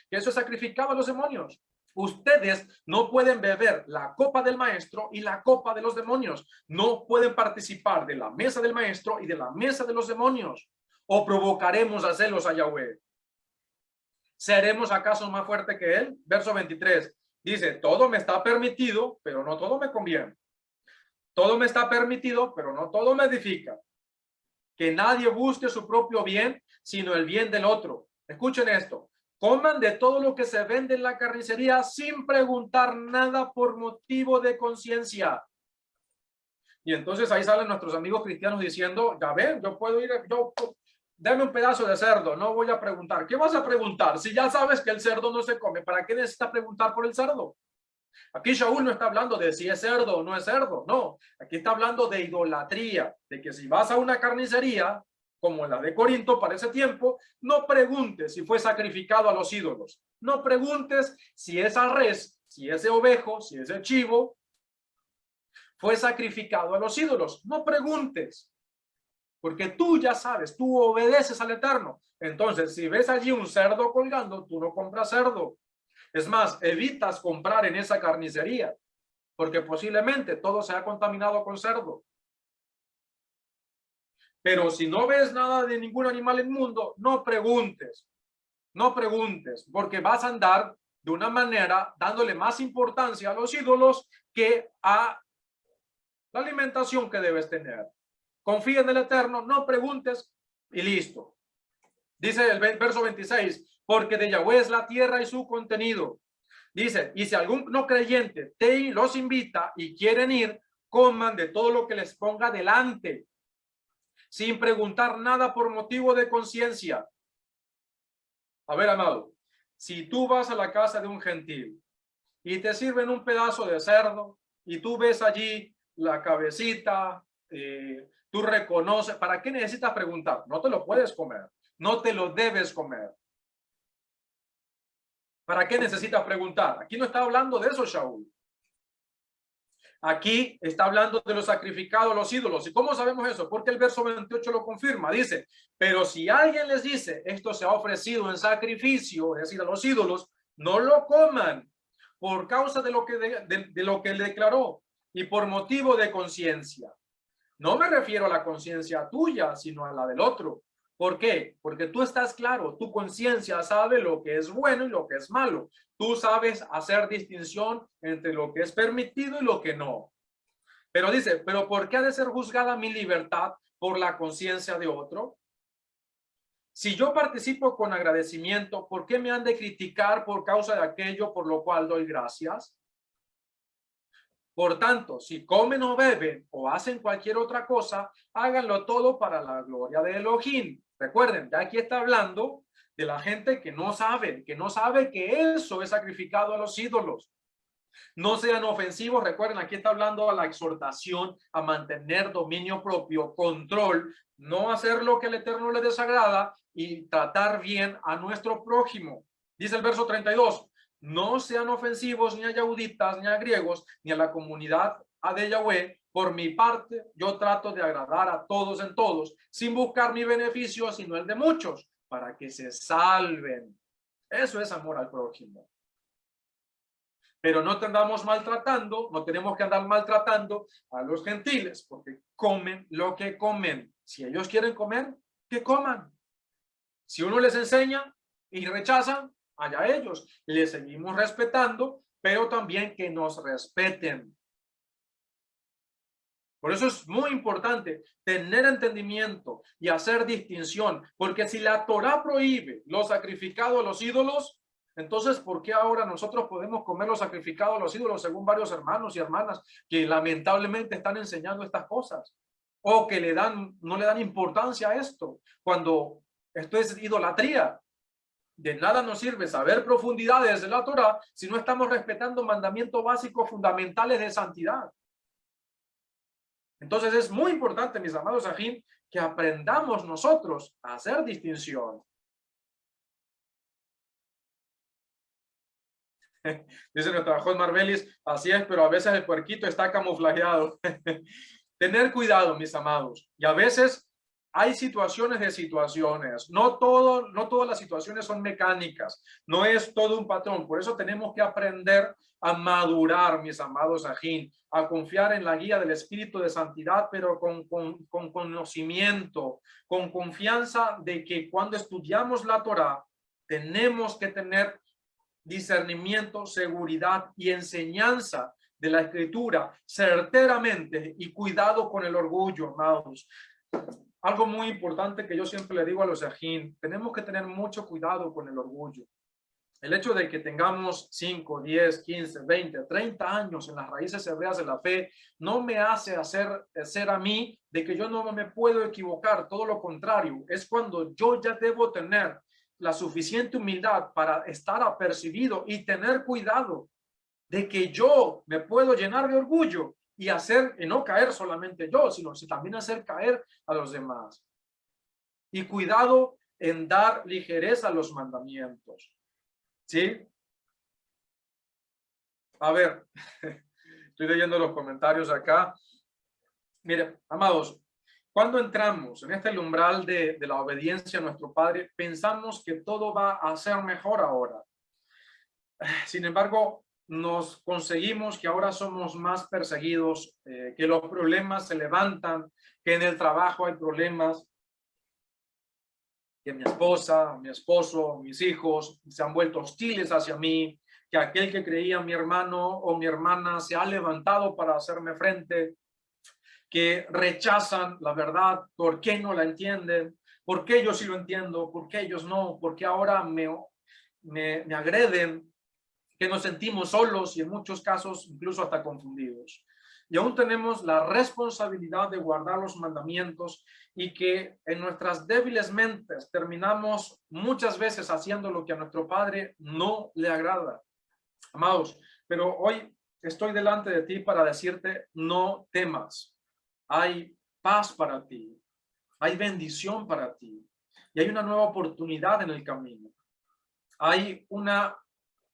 que eso es sacrificado a los demonios. Ustedes no pueden beber la copa del maestro y la copa de los demonios. No pueden participar de la mesa del maestro y de la mesa de los demonios. O provocaremos a celos a Yahweh. ¿Seremos acaso más fuerte que él? Verso 23. Dice, todo me está permitido, pero no todo me conviene. Todo me está permitido, pero no todo me edifica. Que nadie busque su propio bien, sino el bien del otro. Escuchen esto. Coman de todo lo que se vende en la carnicería sin preguntar nada por motivo de conciencia. Y entonces ahí salen nuestros amigos cristianos diciendo, ya ven, yo puedo ir, dame un pedazo de cerdo, no voy a preguntar. ¿Qué vas a preguntar? Si ya sabes que el cerdo no se come, ¿para qué necesitas preguntar por el cerdo? Aquí Shaul no está hablando de si es cerdo o no es cerdo, no. Aquí está hablando de idolatría, de que si vas a una carnicería, como la de Corinto para ese tiempo, no preguntes si fue sacrificado a los ídolos. No preguntes si esa res, si ese ovejo, si ese chivo fue sacrificado a los ídolos. No preguntes, porque tú ya sabes, tú obedeces al Eterno. Entonces, si ves allí un cerdo colgando, tú no compras cerdo. Es más, evitas comprar en esa carnicería, porque posiblemente todo se ha contaminado con cerdo. Pero si no ves nada de ningún animal inmundo, no preguntes. No preguntes, porque vas a andar de una manera dándole más importancia a los ídolos que a la alimentación que debes tener. Confía en el Eterno, no preguntes y listo. Dice el verso 26, porque de Yahweh es la tierra y su contenido. Dice, y si algún no creyente los invita y quieren ir, coman de todo lo que les ponga delante, sin preguntar nada por motivo de conciencia. A ver, amado, si tú vas a la casa de un gentil y te sirven un pedazo de cerdo y tú ves allí la cabecita, tú reconoces, ¿para qué necesitas preguntar? No te lo puedes comer, no te lo debes comer. ¿Para qué necesitas preguntar? Aquí no está hablando de eso, Shaul. Aquí está hablando de los sacrificados a los ídolos. ¿Y cómo sabemos eso? Porque el verso 28 lo confirma. Dice, pero si alguien les dice, esto se ha ofrecido en sacrificio, es decir, a los ídolos, no lo coman por causa de lo que le declaró y por motivo de conciencia. No me refiero a la conciencia tuya, sino a la del otro. ¿Por qué? Porque tú estás claro, tu conciencia sabe lo que es bueno y lo que es malo. Tú sabes hacer distinción entre lo que es permitido y lo que no. Pero dice, ¿pero por qué ha de ser juzgada mi libertad por la conciencia de otro? Si yo participo con agradecimiento, ¿por qué me han de criticar por causa de aquello por lo cual doy gracias? Por tanto, si comen o beben o hacen cualquier otra cosa, háganlo todo para la gloria de Elohim. Recuerden, ya aquí está hablando de la gente que no sabe que eso es sacrificado a los ídolos. No sean ofensivos. Recuerden, aquí está hablando a la exhortación a mantener dominio propio, control, no hacer lo que al Eterno le desagrada y tratar bien a nuestro prójimo. Dice el verso 32. No sean ofensivos ni a yahuditas, ni a griegos, ni a la comunidad de Yahweh. Por mi parte, yo trato de agradar a todos en todos, sin buscar mi beneficio, sino el de muchos, para que se salven. Eso es amor al prójimo. Pero no te andamos maltratando, no tenemos que andar maltratando a los gentiles, porque comen lo que comen. Si ellos quieren comer, que coman. Si uno les enseña y rechazan, allá ellos. Les seguimos respetando, pero también que nos respeten. Por eso es muy importante tener entendimiento y hacer distinción, porque si la Torá prohíbe lo sacrificado a los ídolos, entonces, ¿por qué ahora nosotros podemos comer lo sacrificado a los ídolos según varios hermanos y hermanas que lamentablemente están enseñando estas cosas? O que no le dan importancia a esto, cuando esto es idolatría. De nada nos sirve saber profundidades de la Torá si no estamos respetando mandamientos básicos fundamentales de santidad. Entonces es muy importante, mis amados Ajín, que aprendamos nosotros a hacer distinción. Dice nuestra José Marbelis, así es, pero a veces el puerquito está camuflajeado. Tener cuidado, mis amados. Y a veces hay situaciones de situaciones. No todas las situaciones son mecánicas. No es todo un patrón. Por eso tenemos que aprender a madurar, mis amados Ajín, a confiar en la guía del Espíritu de Santidad, pero con conocimiento, con confianza de que cuando estudiamos la Torá, tenemos que tener discernimiento, seguridad y enseñanza de la Escritura certeramente y cuidado con el orgullo, amados. Algo muy importante que yo siempre le digo a los ajín, tenemos que tener mucho cuidado con el orgullo. El hecho de que tengamos 5, 10, 15, 20, 30 años en las raíces hebreas de la fe no me hace ser a mí de que yo no me puedo equivocar, todo lo contrario, es cuando yo ya debo tener la suficiente humildad para estar apercibido y tener cuidado de que yo me puedo llenar de orgullo y no caer solamente yo, sino también hacer caer a los demás. Y cuidado en dar ligereza a los mandamientos. ¿Sí? A ver, estoy leyendo los comentarios acá. Mire, amados, cuando entramos en este umbral de la obediencia a nuestro Padre, pensamos que todo va a ser mejor ahora. Sin embargo, nos conseguimos que ahora somos más perseguidos, que los problemas se levantan que en el trabajo hay problemas, que mi esposa, mi esposo, mis hijos se han vuelto hostiles hacia mí, que aquel que creía mi hermano o mi hermana se ha levantado para hacerme frente, que rechazan la verdad. ¿Por qué no la entienden? ¿Por qué yo sí lo entiendo? ¿Por qué ellos no? ¿Por qué ahora me agreden? Que nos sentimos solos y en muchos casos incluso hasta confundidos. Y aún tenemos la responsabilidad de guardar los mandamientos y que en nuestras débiles mentes terminamos muchas veces haciendo lo que a nuestro Padre no le agrada. Amados, pero hoy estoy delante de ti para decirte, no temas. Hay paz para ti, hay bendición para ti y hay una nueva oportunidad en el camino. Hay una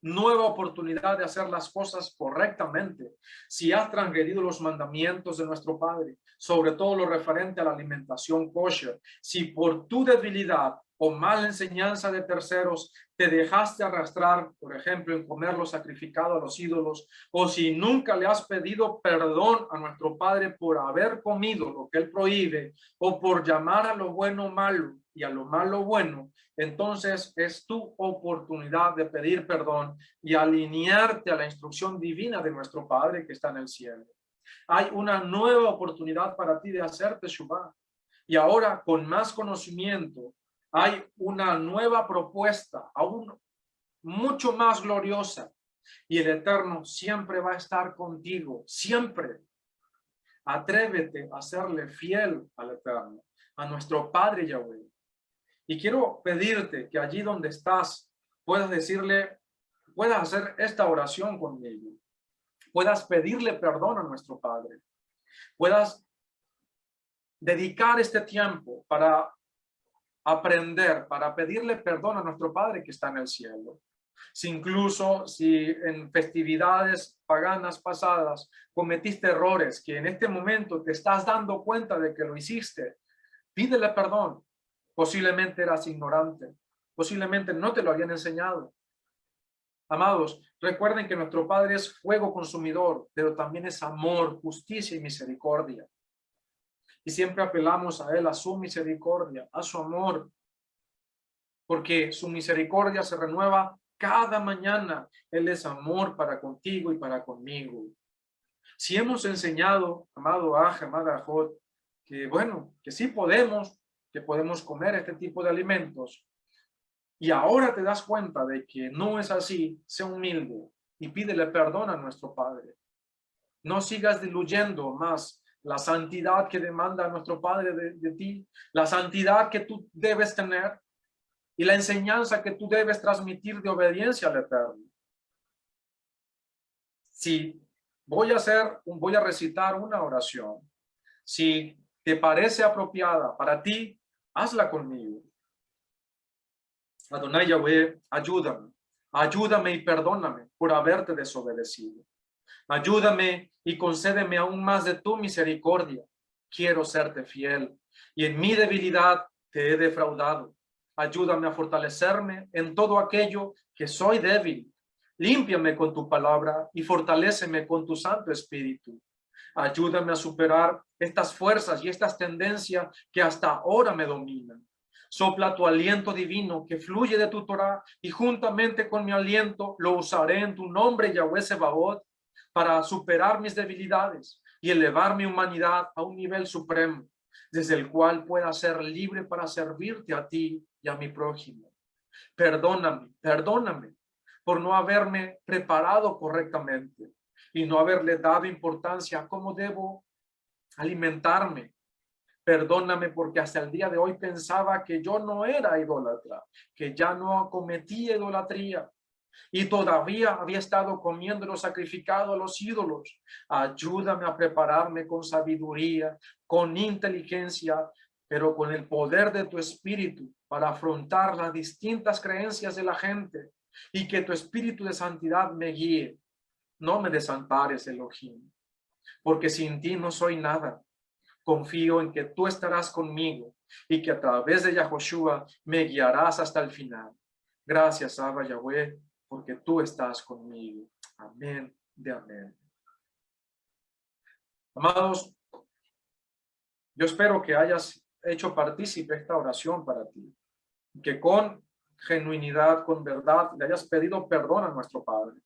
nueva oportunidad de hacer las cosas correctamente. Si has transgredido los mandamientos de nuestro Padre, sobre todo lo referente a la alimentación kosher, si por tu debilidad o mala enseñanza de terceros te dejaste arrastrar, por ejemplo, en comer lo sacrificado a los ídolos, o si nunca le has pedido perdón a nuestro Padre por haber comido lo que Él prohíbe, o por llamar a lo bueno malo y a lo malo bueno, entonces es tu oportunidad de pedir perdón y alinearte a la instrucción divina de nuestro Padre que está en el cielo. Hay una nueva oportunidad para ti de hacer teshuvá. Y ahora, con más conocimiento, hay una nueva propuesta, aún mucho más gloriosa. Y el Eterno siempre va a estar contigo, siempre. Atrévete a serle fiel al Eterno, a nuestro Padre Yahweh. Y quiero pedirte que allí donde estás puedas decirle, puedas hacer esta oración conmigo, puedas pedirle perdón a nuestro Padre, puedas dedicar este tiempo para aprender, para pedirle perdón a nuestro Padre que está en el cielo. Si incluso si en festividades paganas pasadas cometiste errores que en este momento te estás dando cuenta de que lo hiciste, pídele perdón. Posiblemente eras ignorante, posiblemente no te lo habían enseñado. Amados, recuerden que nuestro Padre es fuego consumidor, pero también es amor, justicia y misericordia. Y siempre apelamos a Él, a su misericordia, a su amor, porque su misericordia se renueva cada mañana. Él es amor para contigo y para conmigo. Si hemos enseñado, amado Aj, amada Ajot, que bueno, que sí podemos, que podemos comer este tipo de alimentos, y ahora te das cuenta de que no es así, sé humilde y pídele perdón a nuestro Padre. No sigas diluyendo más la santidad que demanda nuestro Padre de ti, la santidad que tú debes tener y la enseñanza que tú debes transmitir de obediencia al Eterno. Si voy a recitar una oración, si te parece apropiada para ti, hazla conmigo. Adonai Yahweh, ayúdame y perdóname por haberte desobedecido. Ayúdame y concédeme aún más de tu misericordia. Quiero serte fiel y en mi debilidad te he defraudado. Ayúdame a fortalecerme en todo aquello que soy débil. Límpiame con tu palabra y fortaléceme con tu Santo Espíritu. Ayúdame a superar estas fuerzas y estas tendencias que hasta ahora me dominan. Sopla tu aliento divino que fluye de tu Torah y juntamente con mi aliento lo usaré en tu nombre, Yahweh Sebaot, para superar mis debilidades y elevar mi humanidad a un nivel supremo, desde el cual pueda ser libre para servirte a ti y a mi prójimo. Perdóname por no haberme preparado correctamente y no haberle dado importancia a cómo debo alimentarme. Perdóname porque hasta el día de hoy pensaba que yo no era idólatra, que ya no cometía idolatría y todavía había estado comiendo lo sacrificado a los ídolos. Ayúdame a prepararme con sabiduría, con inteligencia, pero con el poder de tu espíritu para afrontar las distintas creencias de la gente y que tu espíritu de santidad me guíe. No me desampares, Elohim, porque sin ti no soy nada. Confío en que tú estarás conmigo y que a través de Yahoshua me guiarás hasta el final. Gracias, Abba Yahweh, porque tú estás conmigo. Amén de amén. Amados, Yo espero que hayas hecho partícipe esta oración para ti, que con genuinidad, con verdad, le hayas pedido perdón a nuestro Padre.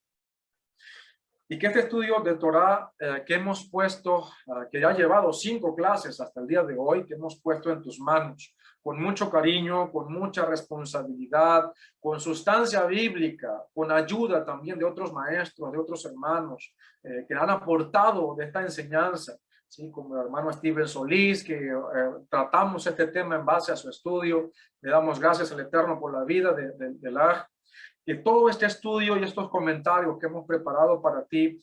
Y que este estudio de Torah que hemos puesto, que ya ha llevado 5 clases hasta el día de hoy, que hemos puesto en tus manos, con mucho cariño, con mucha responsabilidad, con sustancia bíblica, con ayuda también de otros maestros, de otros hermanos que han aportado de esta enseñanza, ¿sí? Como el hermano Steven Solís, que tratamos este tema en base a su estudio. Le damos gracias al Eterno por la vida de la que todo este estudio y estos comentarios que hemos preparado para ti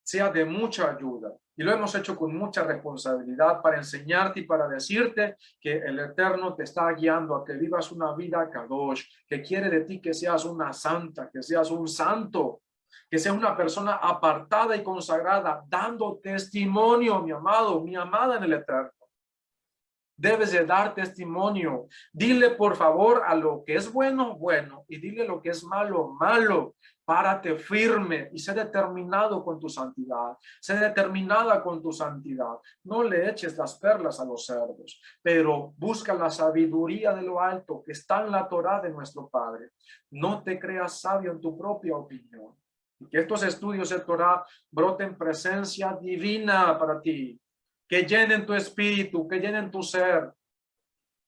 sea de mucha ayuda. Y lo hemos hecho con mucha responsabilidad para enseñarte y para decirte que el Eterno te está guiando a que vivas una vida kadosh, que quiere de ti que seas una santa, que seas un santo, que seas una persona apartada y consagrada, dando testimonio, mi amado, mi amada en el Eterno. Debes de dar testimonio. Dile por favor a lo que es bueno, bueno, y dile lo que es malo, malo. Párate firme y sé determinado con tu santidad. Sé determinada con tu santidad. No le eches las perlas a los cerdos, pero busca la sabiduría de lo alto que está en la Torá de nuestro Padre. No te creas sabio en tu propia opinión. Y que estos estudios de Torá broten presencia divina para ti, que llenen tu espíritu, que llenen tu ser,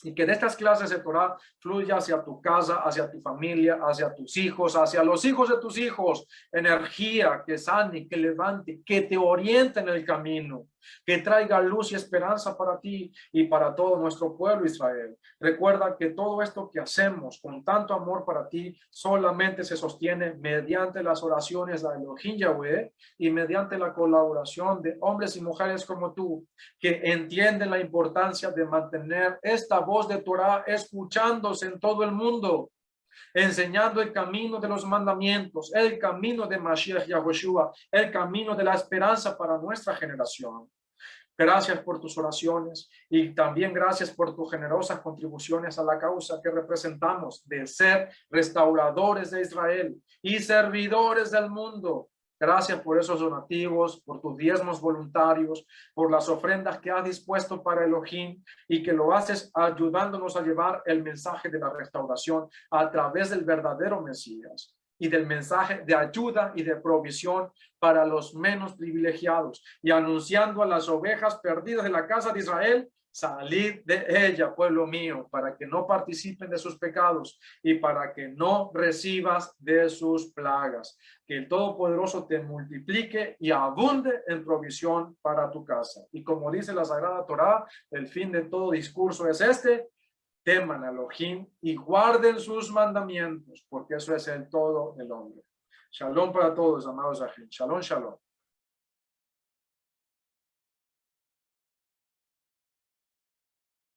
y que de estas clases de Torah fluya hacia tu casa, hacia tu familia, hacia tus hijos, hacia los hijos de tus hijos, energía que sane, que levante, que te oriente en el camino, que traiga luz y esperanza para ti y para todo nuestro pueblo Israel. Recuerda que todo esto que hacemos con tanto amor para ti solamente se sostiene mediante las oraciones de Elohim Yahweh y mediante la colaboración de hombres y mujeres como tú, que entienden la importancia de mantener esta voz de Torah escuchándose en todo el mundo, enseñando el camino de los mandamientos, el camino de Mashiach Yahushua, el camino de la esperanza para nuestra generación. Gracias por tus oraciones y también gracias por tus generosas contribuciones a la causa que representamos de ser restauradores de Israel y servidores del mundo. Gracias por esos donativos, por tus diezmos voluntarios, por las ofrendas que has dispuesto para Elohim y que lo haces ayudándonos a llevar el mensaje de la restauración a través del verdadero Mesías y del mensaje de ayuda y de provisión para los menos privilegiados y anunciando a las ovejas perdidas de la casa de Israel: salid de ella, pueblo mío, para que no participen de sus pecados y para que no recibas de sus plagas. Que el Todopoderoso te multiplique y abunde en provisión para tu casa. Y como dice la Sagrada Torá, el fin de todo discurso es este: teman a Elohim y guarden sus mandamientos, porque eso es el todo del hombre. Shalom para todos, amados Ajim. Shalom, shalom.